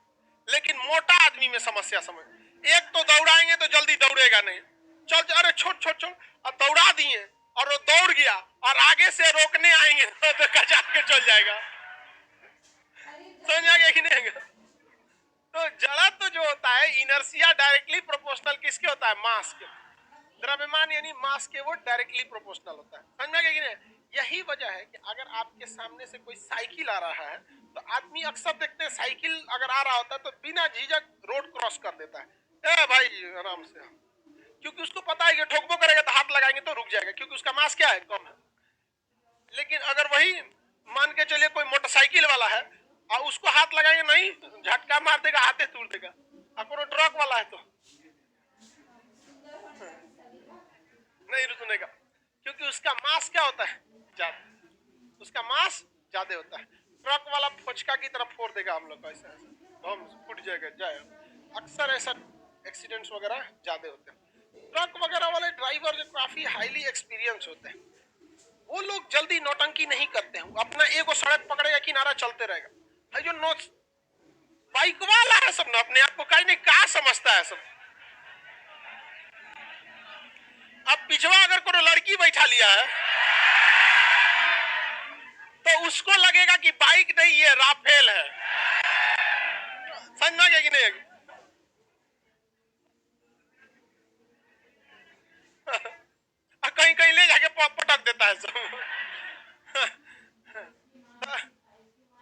लेकिन मोटा आदमी में समस्या समझ, एक तो दौड़ाएंगे तो जल्दी दौड़ेगा नहीं, चल अरे छोट छोट छोट, और दौड़ा दिए और वो दौड़ गया और आगे से रोकने आएंगे तो कचा के चल जाएगा। समझ आ गया कि नहीं? तो जड़त्व तो जो होता है, इनर्शिया डायरेक्टली प्रोपोर्शनल किसके होता है? मास के। द्रव्यमान यानी मास के वो डायरेक्टली प्रोपोर्शनल होता है। समझ में आ गया कि नहीं? यही वजह है कि अगर आपके सामने से कोई साइकिल आ रहा है तो आदमी अक्सर देखते हैं साइकिल अगर आ रहा होता है तो बिना झिझक रोड क्रॉस कर देता है। ए भाई आराम से, क्योंकि उसको पता है कि ठोकबो करेगा तो हाथ लगाएंगे तो रुक जाएगा, क्योंकि उसका मास क्या है, कम है। लेकिन अगर वही मान के चलिए कोई मोटरसाइकिल वाला है और उसको हाथ लगाएंगे नहीं, झटका मार देगा, हाथे तोड़ देगा। और ट्रक वाला है तो नहीं रुकनेगा, क्योंकि उसका मास क्या होता है, ज्यादा, उसका मास ज्यादा होता है। ट्रक वाला फोचका की तरफ फोड़ देगा हम लोग को, ऐसा हम फूट जाएगा जाए। अक्सर ऐसा एक्सीडेंट्स वगैरह ज्यादा होते हैं। ट्रक वगैरह वाले ड्राइवर जो काफी हाईली एक्सपीरियंस होते हैं, वो लोग जल्दी नौटंकी नहीं करते हैं, अपना एगो सड़क पकड़ेगा किनारा चलते रहेगा। जो नो बाइक वाला है सब ना अपने आप को कहीं नहीं कहा समझता है सब। अब पिछवा अगर कोई लड़की बैठा लिया है तो उसको लगेगा कि बाइक नहीं ये राफेल है, समझना क्या कि नहीं। कहीं कहीं ले जाके पटक देता है सब।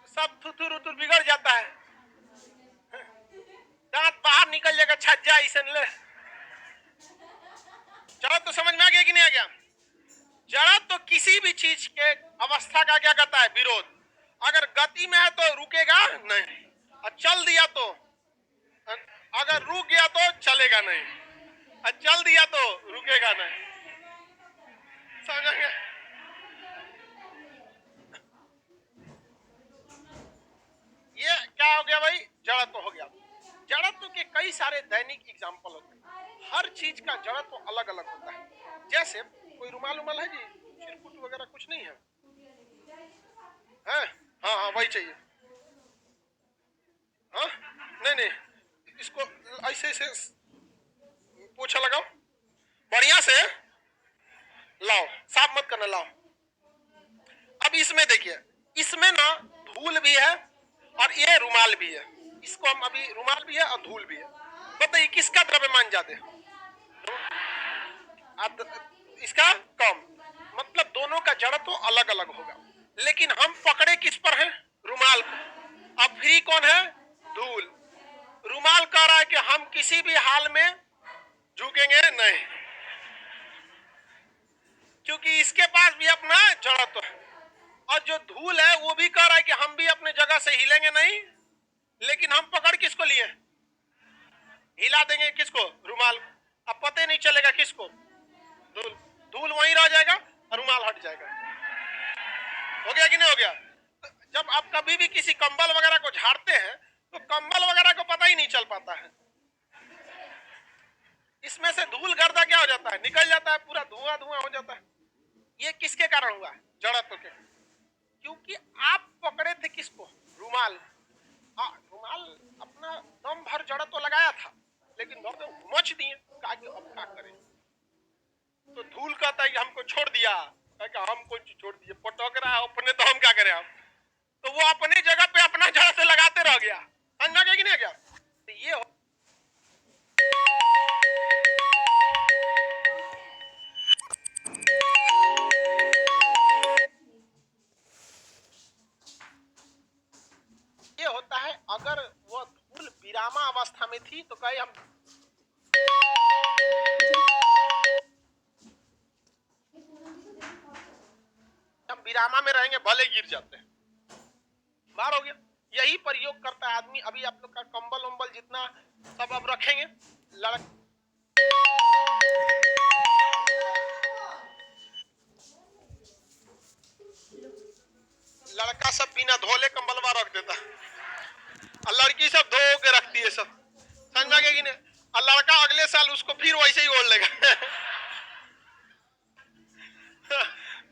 सब थुथुर उथुर बिगड़ जाता है, दांत बाहर निकल जाएगा, छज्जा ऐसे ले। जड़ा तो समझ में आ गया कि नहीं आ गया। जड़ा तो किसी भी चीज के अवस्था का क्या करता है, विरोध। अगर गति में है तो रुकेगा नहीं, और चल दिया तो, अगर रुक गया तो चलेगा नहीं, और चल दिया तो रुकेगा नहीं। समझेंगे। ये क्या हो गया भाई, जड़त्व हो गया। जड़त्व के कई सारे दैनिक एग्जाम्पल होते हैं, हर चीज का जड़त्व अलग अलग होता है। जैसे कोई रुमाल उमाल है जी, चिरकुट वगैरह कुछ नहीं है, है? हाँ हाँ वही चाहिए। हाँ नहीं नहीं, इसको ऐसे ऐसे पोछा लगाओ, बढ़िया से लाओ, साफ मत करना, लाओ। अब इसमें देखिए, इसमें ना धूल भी है और ये रुमाल भी है। इसको हम अभी रुमाल भी है और धूल भी है, बताइए किसका द्रव्यमान ज्यादा है? इसका कम, मतलब दोनों का जड़ तो अलग अलग होगा। लेकिन हम पकड़े किस पर हैं, रुमाल को। अब फ्री कौन है, धूल। रुमाल कह रहा है कि हम किसी भी हाल में झुकेंगे नहीं, क्योंकि इसके पास भी अपना जड़त्व है। और जो धूल है वो भी कह रहा है कि हम भी अपने जगह से हिलेंगे नहीं, लेकिन हम पकड़ किसको लिए, हिला देंगे किसको, रुमाल। अब पता नहीं चलेगा किसको, धूल। धूल वहीं रह जाएगा और रुमाल हट जाएगा। हो गया कि नहीं हो गया। जब आप कभी भी किसी कंबल वगैरह को झाड़ते हैं तो कंबल वगैरह को पता ही नहीं चल पाता है, इसमें से धूल गर्दा क्या हो जाता है, निकल जाता है, पूरा धुआं धुआं हो जाता है। ये किसके कारण हुआ, जड़त्व के। क्योंकि आप पकड़े थे किसको, रुमाल। हाँ रुमाल अपना दम भर जड़त्व तो लगाया था, लेकिन मच दिए, कहा कि अब क्या करें। तो धूल कहता है कि हमको छोड़ दिया, हम कौन चीज छोड़ दिए, पटक रहा है अपने, तो हम क्या करें हम। तो वो अपने जगह पे अपना जड़ से लगाते रह गया, समझा गया कि नहीं गया। तो ये होता है। अगर वो धूल विरामा अवस्था में थी तो कहे हम विरामा में रहेंगे, भले गिर जाते हैं, बार हो गया। यही प्रयोग करता है आदमी। अभी आप लोग का कंबल उम्बल जितना सब अब रखेंगे, लड़का सब बिना धोले कंबलवा रख देता है, और लड़की सब धो के रखती है सब, समझा गया कि नहीं। और लड़का अगले साल उसको फिर वैसे ही ओढ़ लेगा।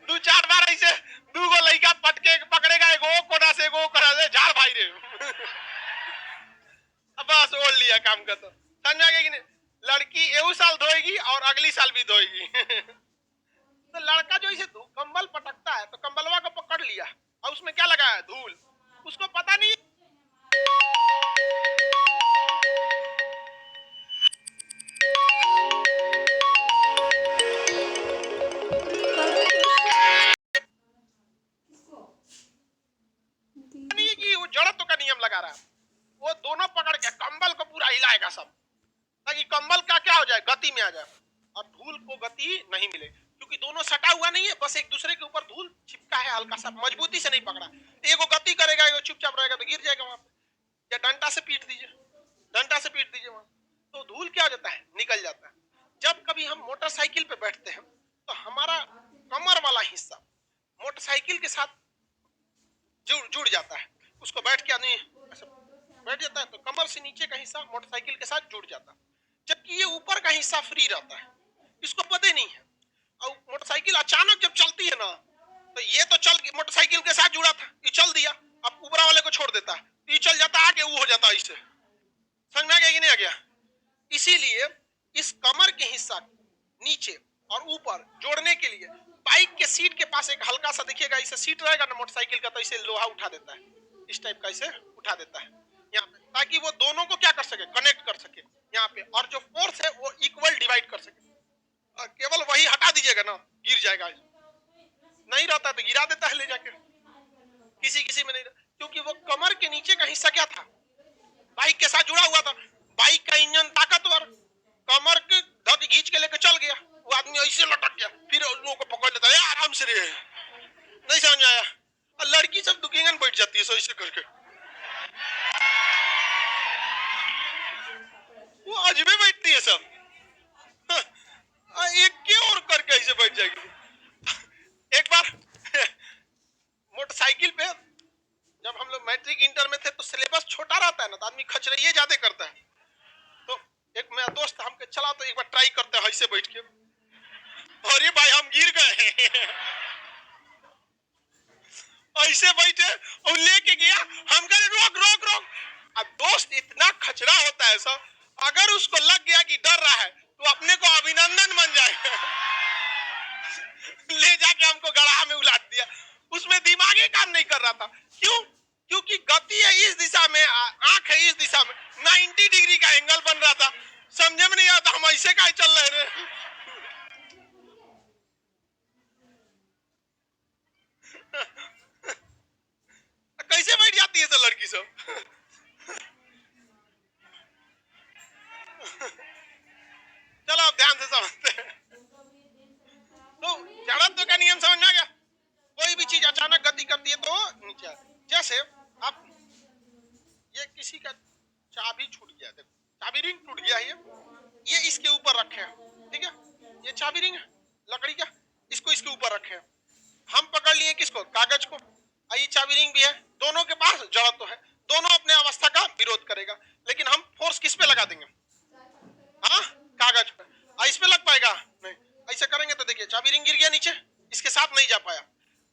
दो चार बार ऐसे दूगो लड़का पटके पकड़ेगा, एगो कोना से एगो कोना से, झाड़ भाई रे। अब बस ओढ़ लिया काम का, तो समझा गया कि नहीं। लड़की एहू साल धोएगी और अगली साल भी धोएगी। तो लड़का जो इसे कंबल पटकता है तो कंबलवा को पकड़ लिया और उसमें क्या लगा है, धूल, उसको पता नहीं। आराम लगा रहा है, वो दोनों पकड़ के कंबल को पूरा हिलाएगा सब, ताकि कंबल का क्या हो जाए, गति में आ जाए और धूल को गति नहीं मिले, क्योंकि दोनों सटा हुआ नहीं है, बस एक दूसरे के ऊपर धूल चिपका है, हल्का सा मजबूती से नहीं पकड़ा, एगो गति करेगा एगो चुपचाप रहेगा तो गिर जाएगा वहां पे, या डंडा से पीट दीजिए, डंडा से पीट दीजिए वहां, तो धूल क्या हो जाता है, निकल जाता है। जब कभी हम मोटरसाइकिल पे बैठते हैं तो हमारा कमर वाला हिस्सा मोटरसाइकिल के साथ जुड़ जाता है, उसको बैठ के आदमी ऐसे बैठ जाता है तो कमर से नीचे का हिस्सा मोटरसाइकिल के साथ जुड़ जाता है, जबकि ये ऊपर का हिस्सा फ्री रहता है, इसको पता ही नहीं है। और मोटरसाइकिल अचानक जब चलती है ना, तो ये तो चल मोटरसाइकिल के साथ जुड़ा था, ये चल दिया, अब ऊपरा वाले को छोड़ देता है, ये चल जाता है आगे, वो हो जाता है, इससे समझ में आ गया कि नहीं आ गया। इसीलिए इस कमर के हिस्सा नीचे और ऊपर जोड़ने के लिए बाइक के सीट के पास एक हल्का सा देखिएगा, इसे सीट रहेगा ना मोटरसाइकिल का, तो इसे लोहा उठा देता है, इस टाइप का इसे उठा देता है यहाँ पे, ताकि वो दोनों को क्या कर सके, कनेक्ट कर सके यहाँ पे, और जो फोर्स है वो इक्वल डिवाइड कर सके। और केवल वही हटा दीजिएगा ना, गिर जाएगा, नहीं रहता तो गिरा देता है ले जाके, किसी किसी में नहीं, क्योंकि वो कमर के नीचे का हिस्सा क्या था, बाइक के साथ जुड़ा हुआ था, बाइक का इंजन ताकतवर, कमर के धक खींच के लेके चल गया, वो आदमी ऐसे लटक गया, फिर लोगों को पकड़ लेता है आराम से रहे, नहीं समझ आया। और लड़की सब दुखीगन बैठ जाती है सो ऐसे करके, वो अजबे बैठती है सब, एक के और करके ऐसे बैठ जाएगी। एक बार मोटरसाइकिल पे जब हम लोग मैट्रिक इंटर में थे तो सिलेबस छोटा रहता है ना, तो आदमी खचरइये ज्यादा करता है, तो एक मेरा दोस्त हमके चला तो एक बार ट्राई करते हैं ऐसे बैठ के, अरे भाई हम गिर गए ऐसे बैठे और लेके गया, हम कहे रोक रोक रोक, अब दोस्त इतना खचरा होता है सब, अगर उसको लग गया कि डर रहा है तो अपने को अभिनंदन बन जाए ले जाके हमको गड्ढा में उलाट दिया, उसमें दिमाग ही काम नहीं कर रहा था, क्यों, क्योंकि गति है इस दिशा में, आंख है इस दिशा में, 90 डिग्री का एंगल बन रहा था, समझे में नहीं आता हम ऐसे काहे चल रहे हैं कैसे बैठ जाती है सब लड़की सब चलो आप ध्यान से समझते हैं। तो जड़त्व का नियम समझ में आ गया, कोई भी चीज अचानक गति करती है तो नीचे, जैसे आप ये किसी का चाबी छूट गया, देखो चाबी रिंग टूट गया है, ये इसके ऊपर रखे हैं, ठीक है, ये चाबी रिंग है लकड़ी का, इसको इसके ऊपर रखे हैं, हम पकड़ लिए किसको, कागज को, ये चाबी रिंग भी है, दोनों के पास जड़त्व है, दोनों अपने अवस्था का विरोध करेगा, लेकिन हम फोर्स किस पे लगा देंगे, हाँ कागज पे, इस पे लग पाएगा नहीं, ऐसे करेंगे तो देखिए चाबी रिंग गिर गया नीचे, इसके साथ नहीं जा पाया।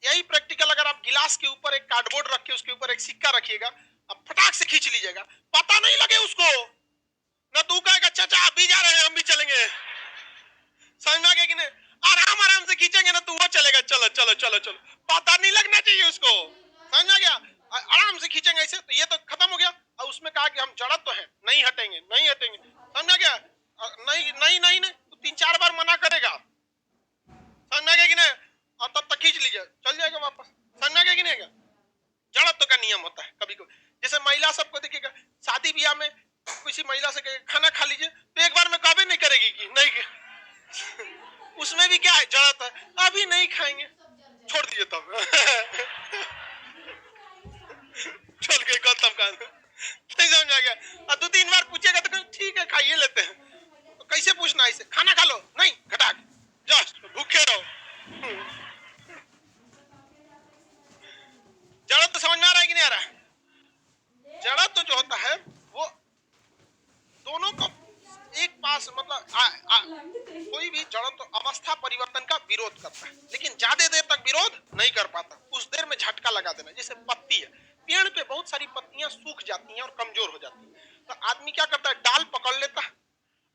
यही प्रैक्टिकल अगर आप गिलास के ऊपर एक कार्डबोर्ड रख के उसके ऊपर एक सिक्का रखिएगा, अब फटाक से खींच लीजिएगा, पता नहीं लगे उसको, ना तू कहेगा चाचा आप भी जा रहे हैं हम भी चलेंगे, समझ में आ गया कि नहीं, आराम आराम से खींचेंगे ना तो वो चलेगा, चलो चलो चलो चलो, पता नहीं लगना चाहिए उसको, समझ में आ गया, आराम से खींचेंगे ऐसे तो ये तो खत्म हो गया, और उसमें कहा कि हम जड़त तो है, नहीं हटेंगे नहीं हटेंगे, समझ में आ गया, नहीं नहीं नहीं नहीं तो 3-4 बार मना करेगा, समझ में आ गया कि नहीं, और तब तक खींच लीजिए चल जाएगा वापस, समझ में आ गया कि नहीं, जड़त्व का नियम होता है। कभी कभी जैसे महिला सबको देखिएगा शादी ब्याह में किसी महिला से खाना खा लीजिए तो एक बार में कभी नहीं करेगी कि नहीं उसमें भी क्या है, जड़त है, अभी नहीं खाएंगे छोड़ दीजिए तब चल गए खत्म का, नहीं समझ आ गया, और 2-3 बार पूछेगा तो ठीक है खाइए लेते हैं, तो कैसे पूछना इसे, खाना खा लो, नहीं घटाक जस्ट भूखे रहो जड़त तो समझ में आ रहा है कि नहीं आ रहा है, जड़त तो जो होता है वो दोनों को एक पास मतलब कोई भी जड़त्व तो अवस्था परिवर्तन का विरोध करता है, लेकिन ज्यादा देर तक विरोध नहीं कर पाता, कुछ देर में झटका लगा देना, जैसे पत्ती है, पेड़ पे बहुत सारी पत्तियां सूख जाती हैं और कमजोर हो जाती हैं, तो आदमी क्या करता है डाल पकड़ लेता है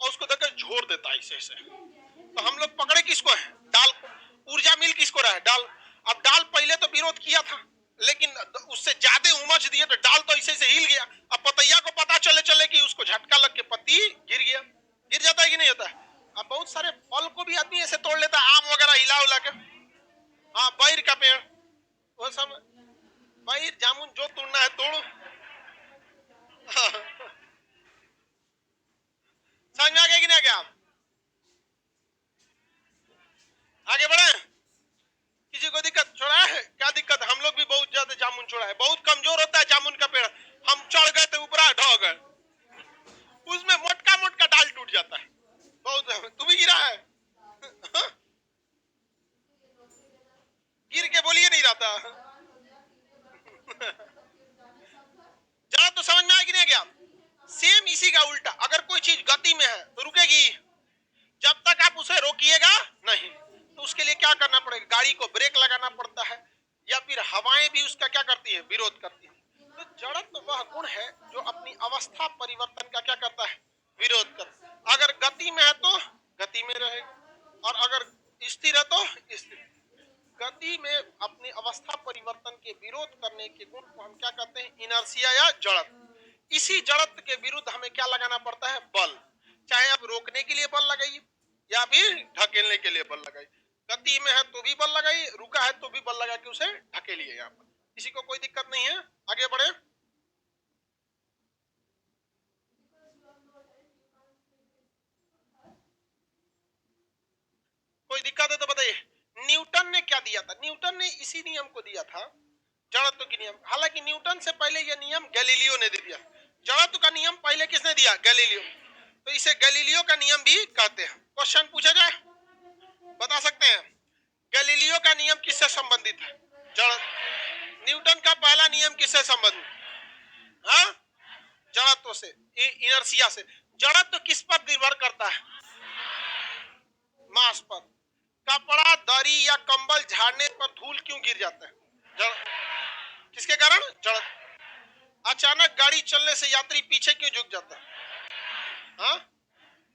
और उसको देकर झोर देता है ऐसे ऐसे, तो हम लोग पकड़े किसको है, डाल को, ऊर्जा मिल किसको रहा है, डाल, अब डाल पहले तो विरोध किया था लेकिन उससे ज्यादा उमज दिए तो डाल तो ऐसे से हिल गया, अब पतैया को पता चले चले कि उसको झटका लग के पत्ती गिर गया, गिर जाता है कि नहीं होता है। अब बहुत सारे फल को भी आदमी ऐसे तोड़ लेता है, आम वगैरह हिला उला के, हाँ बैर का पेड़ वो सब, बैर जामुन जो तोड़ना है तोड़ो, है, बहुत कमजोर होता है जामुन का पेड़, हम चढ़ गए तो ऊपर ढह गए, उसमें मोटका मोटका डाल टूट जाता है। बहुत तू भी गिरा है गिर के बोलिए नहीं रहता जरा तो समझ में आया कि नहीं गया? सेम इसी का उल्टा, अगर कोई चीज गति में है तो रुकेगी, जब तक आप उसे रोकिएगा नहीं तो उसके लिए क्या करना पड़ेगा, गाड़ी को ब्रेक लगाना पड़ता है, या फिर हवाएं भी उसका क्या करती है, विरोध करती है। तो जड़त्व तो वह गुण है जो अपनी अवस्था परिवर्तन का क्या करता है, विरोध करता है। अगर गति में है तो गति में रहेगा, और अगर स्थिर है तो स्थिर। गति में अपनी अवस्था परिवर्तन के विरोध करने के गुण को हम क्या कहते हैं, इनर्शिया या जड़त्व। इसी जड़त्व के विरुद्ध हमें क्या लगाना पड़ता है, बल। चाहे आप रोकने के लिए बल लगाइए या फिर ढकेलने के लिए बल लगाइए, गति में है तो भी बल लगाइए, रुका है तो भी बल लगा के उसे ढकेलिए। यहाँ पर किसी को कोई दिक्कत नहीं है, आगे बढ़े। कोई दिक्कत है तो बताइए। न्यूटन ने क्या दिया था, न्यूटन ने इसी नियम को दिया था, जड़त्व की नियम। हालांकि न्यूटन से पहले यह नियम गैलीलियो ने दे दिया। जड़त्व का नियम पहले किसने दिया, गैलीलियो। तो इसे गैलीलियो का नियम भी कहते हैं। क्वेश्चन पूछा जाए, बता सकते हैं गैलीलियो का नियम किससे संबंधित है, जड़त्व। न्यूटन का पहला नियम किससे संबंधित, हाँ, जड़त्व से, इनर्शिया से। जड़त्व किस पर निर्भर करता है, मास पर। कपड़ा, दरी या कंबल झाड़ने पर धूल क्यों गिर जाता है, किसके कारण, जड़त्व। अचानक गाड़ी चलने से यात्री पीछे क्यों झुक जाता है, हाँ,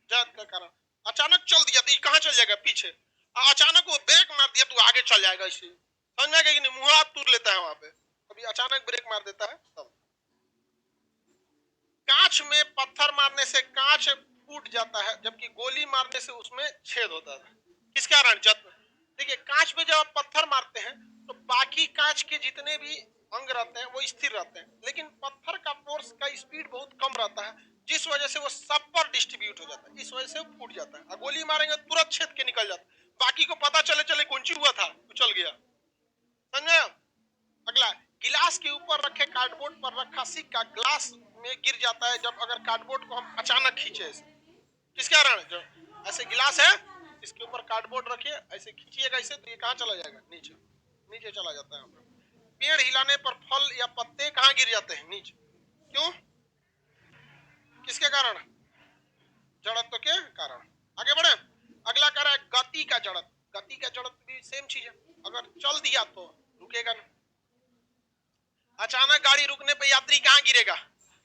जड़त्व के कारण। अचानक चल दिया तो कहां चल जाएगा, पीछे। अचानक वो ब्रेक मार दिया तो आगे चल जाएगा, इसे समझ में आएगा कि नहीं, मुंह हाथ तूर लेता है वहां पे, कभी अचानक ब्रेक मार देता है तब। कांच में पत्थर मारने से कांच फूट जाता है, जबकि गोली मारने से उसमें छेद होता है, किस कारण, जड़त्व। देखिए, कांच में जब आप पत्थर मारते हैं तो बाकी कांच के जितने भी अंग रहते हैं वो स्थिर रहते हैं, लेकिन पत्थर का फोर्स का स्पीड बहुत कम रहता है, जिस वजह से वो सब पर डिस्ट्रीब्यूट हो जाता है, इस वजह से वो फूट जाता है। और गोली मारेंगे तुरंत छेद के निकल जाता है, बाकी को पता चले चले कौन सी हुआ था, उछल गया, समझे। अगला, गिलास के ऊपर रखे कार्डबोर्ड पर रखा सिक्का ग्लास में गिर जाता है जब अगर कार्डबोर्ड को हम अचानक खींचे, किस कारण, जो ऐसे गिलास है इसके ऊपर कार्डबोर्ड रखिए, ऐसे खींचिएगा इसे तो ये कहां चला जाएगा, नीचे, नीचे चला जाता है। पेड़ हिलाने पर फल या पत्ते कहां गिर जाते हैं, नीचे, क्यों, किसके कारण, जड़त्व के कारण। आगे बढ़े। अगला कह रहा है गति का जड़त्व। गति का जड़त्व भी सेम चीज है, अगर चल दिया तो रुकेगा नहीं। अचानक गाड़ी रुकने पर यात्री कहां गिरेगा,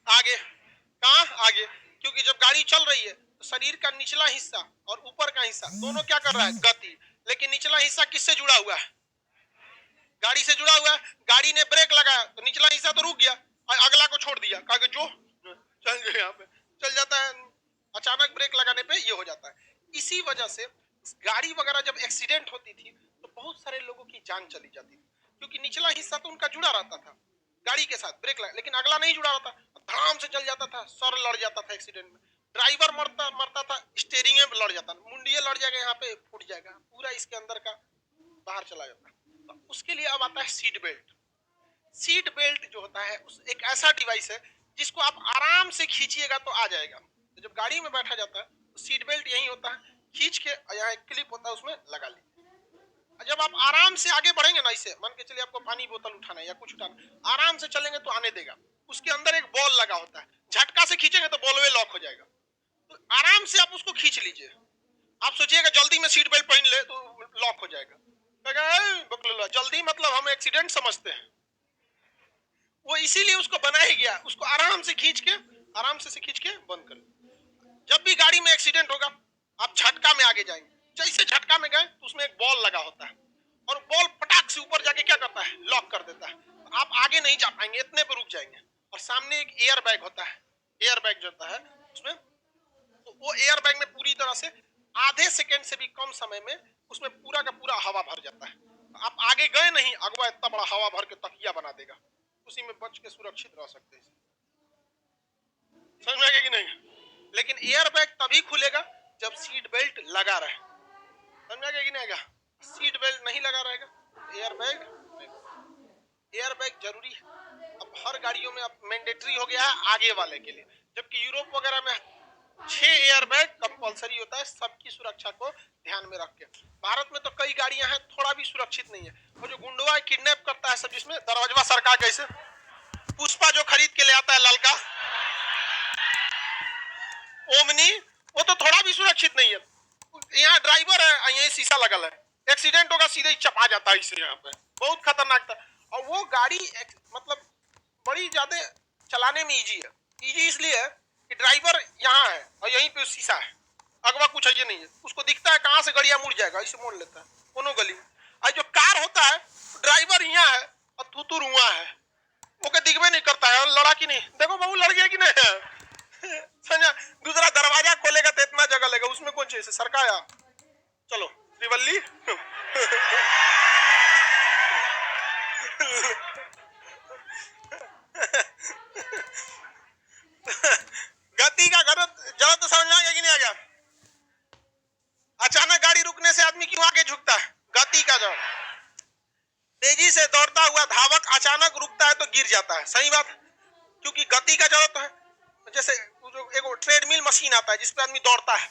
आगे, कहां, आगे, क्योंकि जब गाड़ी चल रही है तो शरीर का निचला हिस्सा और ऊपर का हिस्सा दोनों क्या कर रहा है, गति। लेकिन निचला हिस्सा किससे जुड़ा हुआ है, गाड़ी से जुड़ा हुआ है। गाड़ी ने ब्रेक लगाया तो निचला हिस्सा तो रुक गया, और अगला को छोड़ दिया, कहा जो चल गए, यहाँ पे चल जाता है। अचानक ब्रेक लगाने पे ये हो जाता है। इसी वजह से गाड़ी वगैरह जब एक्सीडेंट होती थी तो बहुत सारे लोगों की जान चली जाती थी, क्योंकि निचला हिस्सा तो उनका जुड़ा रहता था गाड़ी के साथ, ब्रेक लगा, लेकिन अगला नहीं जुड़ा रहता, धड़ाम से चल जाता था, सर लड़ जाता था एक्सीडेंट में, ड्राइवर मरता था, स्टीयरिंग में लड़ जाता, मुंडिये लड़ जाएगा, यहाँ पे फूट जाएगा पूरा, इसके अंदर का बाहर चला जाता। तो उसके लिए अब आता है सीट बेल्ट। सीट बेल्ट जो होता है उस एक ऐसा डिवाइस है जिसको आप आराम से खींचिएगा तो आ जाएगा। तो जब गाड़ी में बैठा जाता है तो सीट बेल्ट यही होता है, खींच के यहाँ एक क्लिप होता है उसमें लगा लीजिए। जब आप आराम से आगे बढ़ेंगे ना, इसे मान के चलिए आपको पानी बोतल उठाना है या कुछ उठाना, आराम से चलेंगे तो आने देगा। उसके अंदर एक बॉल लगा होता है, झटका से खींचेंगे तो बॉल में लॉक हो जाएगा। तो आराम से आप उसको खींच लीजिए। आप सोचिएगा जल्दी में सीट बेल्ट पहन ले तो लॉक हो जाएगा, जल्दी मतलब हम एक्सीडेंट समझते हैं, वो इसीलिए उसको बनाया गया, उसको आराम से खींच के, आराम से खींच के बंद कर। जब भी गाड़ी में एक्सीडेंट होगा आप झटका में आगे जाएंगे, जैसे झटका में गए तो उसमें एक बॉल लगा होता है, और बॉल पटाख से ऊपर जाके क्या करता है, लॉक कर देता है। तो आप आगे नहीं जा पाएंगे, इतने पे रुक जाएंगे। और सामने एक एयर बैग होता है, एयर बैग जो होता है उसमें, तो वो एयर बैग में पूरी तरह से आधे सेकेंड से भी कम समय में उसमें पूरा का पूरा हवा भर जाता है। आप आगे गए नहीं, अगवा इतना बड़ा हवा भर के तकिया बना देगा, उसी में बच के सुरक्षित रह सकते हैं। समझ में आएगा कि नहीं। लेकिन एयर बैग तभी खुलेगा जब सीट बेल्ट लगा रहे। समझ में आएगा कि नहीं आएगा। सीट बेल्ट नहीं लगा रहेगा एयर बैग, एयर बैग जरूरी है। अब हर गाड़ियों में अब मैंडेटरी हो गया है आगे वाले के लिए, जबकि यूरोप वगैरह में 6 एयरबैग कंपलसरी होता है सबकी सुरक्षा को ध्यान में रख के। भारत में तो कई गाड़ियां हैं थोड़ा भी सुरक्षित नहीं है, और जो गुंडवा किडनैप करता है सब, जिसमें दरवाजा सरका कैसे, पुष्पा जो खरीद के ले आता है ललका ओमनी, वो तो थोड़ा भी सुरक्षित नहीं है। यहाँ ड्राइवर है, यही शीशा लगल है, एक्सीडेंट होगा सीधे ही चपा जाता है इसे, यहाँ पे बहुत खतरनाक था। और वो गाड़ी मतलब बड़ी ज्यादा चलाने में इजी है, इजी इसलिए है कि ड्राइवर यहाँ है और यहीं पे शीशा है, अगवा कुछ है ये नहीं है, उसको दिखता है कहाँ से गड़िया मुड़ जाएगा, इसे मोड़ लेता है कोनो गली में। और जो कार होता है ड्राइवर यहाँ है और थुतुर हुआ है, ओके दिखबे नहीं करता है, और लड़ा कि नहीं, देखो बाबू लड़ गया कि नहीं है समझा। दूसरा दरवाजा खोलेगा तो इतना जगह लेगा, उसमें कौन चीज सरकाया, चलो रिवल्ली गति का जरा तो समझ में आ गया कि नहीं आ गया। अचानक गाड़ी रुकने से आदमी क्यों आगे झुकता है, गति का जड़। तेजी से दौड़ता हुआ धावक अचानक रुकता है तो गिर जाता है, सही बात, क्योंकि गति का जरूरत है। जैसे जो एक ट्रेडमिल मशीन आता है जिसपे आदमी दौड़ता है,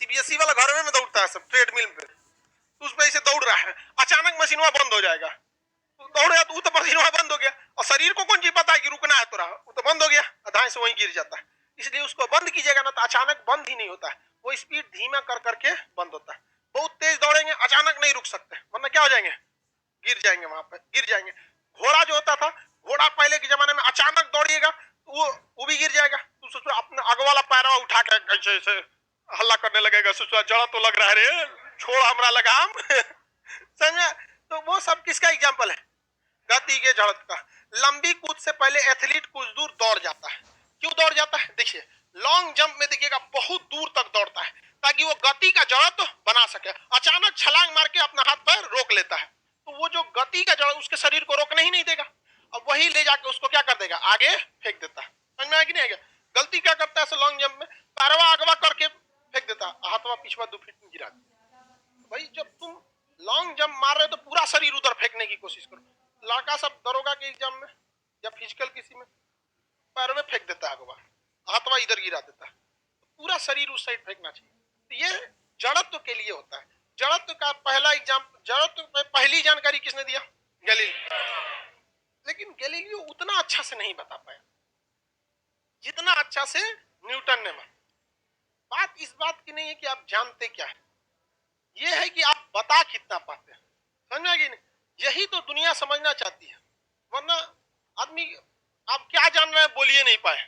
सीबीएसई वाला घर में दौड़ता है सब ट्रेडमिल पे, तो उस पे ऐसे दौड़ रहा है, अचानक मशीन बंद हो जाएगा, तो दौड़ेगा तो मशीन बंद हो गया, और शरीर को कौन जी पता है कि रुकना है, तो रहा वो तो बंद हो गया, आधाए से वहीं गिर जाता है। इसलिए उसको बंद कीजिएगा ना तो अचानक बंद ही नहीं होता है, वो स्पीड धीमा कर करके बंद होता है। बहुत तेज दौड़ेंगे अचानक नहीं रुक सकते, वरना क्या हो जाएंगे, गिर जाएंगे, वहां पे गिर जाएंगे। घोड़ा जो होता था, घोड़ा पहले के जमाने में अचानक दौड़िएगा तो वो भी गिर जाएगा, तो सोचो अपना आगे वाला पैरवा उठा के कैसे ऐसे हल्ला करने लगेगा, सोचो जड़ा तो लग रहा है रे, छोड़ हमरा लगाम समझा। तो वो सब किसका एग्जाम्पल है, गति के जड़त का। लंबी कूद से पहले एथलीट कुछ दूर दौड़ जाता है, क्यों दौड़ जाता है, देखिए लॉन्ग जंप में देखिएगा बहुत दूर तक दौड़ता है ताकि वो गति का जड़त बना सके। अचानक छलांग मार के अपना हाथ पैर रोक लेता है, तो वो जो गति का जड़ उसके शरीर को रोकने ही नहीं देगा, अब वही ले जाके उसको क्या कर देगा, आगे फेंक देता है। समझ में आया कि नहीं आएगा। गलती क्या करता है लॉन्ग जंप में, पैरवा अगवा करके फेंक देता है, हाथवा पिछवा 2 फीट में गिरा देता। भाई जब तुम लॉन्ग जंप मार रहे हो तो पूरा शरीर उधर फेंकने की कोशिश करो। लड़का सब दरोगा के एग्जाम में या फिजिकल किसी में पैरवे फेंक देता है अगवा, हाथवा इधर गिरा देता है, पूरा शरीर उस साइड फेंकना चाहिए। तो ये जड़त्व के लिए होता है। जड़त्व का पहला एग्जाम, जड़त्व में पहली जानकारी किसने दिया, गैलीलियो। लेकिन गैलीलियो उतना अच्छा से नहीं बता पाया जितना अच्छा से न्यूटन ने बता। बात इस बात की नहीं है कि आप जानते क्या है, ये है कि आप बता कितना पाते हैं, समझ गए नहीं। यही तो दुनिया समझना चाहती है, वरना आदमी आप क्या जान रहे हैं बोलिए नहीं पाए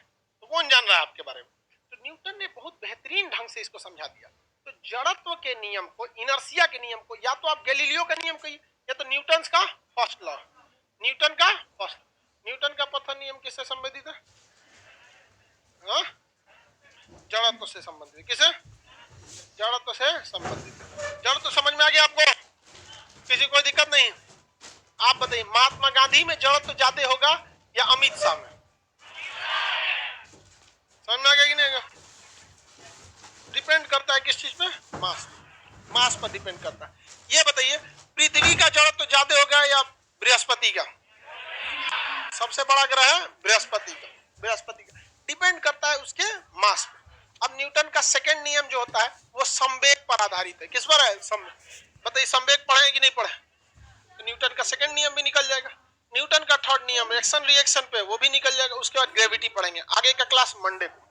तो कौन जान रहा है आपके बारे में। तो न्यूटन ने बहुत बेहतरीन ढंग से इसको समझा दिया। तो जड़त्व के नियम को, इनर्शिया के नियम को, या तो आप गैलीलियो का नियम कहिए या तो न्यूटन का फर्स्ट लॉ, न्यूटन का फर्स्ट। न्यूटन का प्रथम नियम किससे संबंधित है, जड़त्व से संबंधित। किसे, जड़त्व से संबंधित। जड़त्व समझ में आ गया आपको, किसी कोई दिक्कत नहीं। आप बताइए महात्मा गांधी में जड़त्व ज्यादा होगा या अमित शाह में, समझ में आ गया कि नहीं? डिपेंड करता है किस चीज पे, मास, मास पर डिपेंड करता है। ये बताइए पृथ्वी का जड़त्व ज्यादा होगा या बृहस्पति का, सबसे बड़ा ग्रह है बृहस्पति का, बृहस्पति का डिपेंड करता है उसके मास पे। अब न्यूटन का सेकंड नियम जो होता है वो संवेग पर आधारित है। किस पर है, संवेग। बताइए संवेग पढ़े कि नहीं पढ़े, तो न्यूटन का सेकंड नियम भी निकल जाएगा। न्यूटन का थर्ड नियम एक्शन रिएक्शन पे, वो भी निकल जाएगा। उसके बाद ग्रेविटी पढ़ेंगे, आगे का क्लास मंडे को।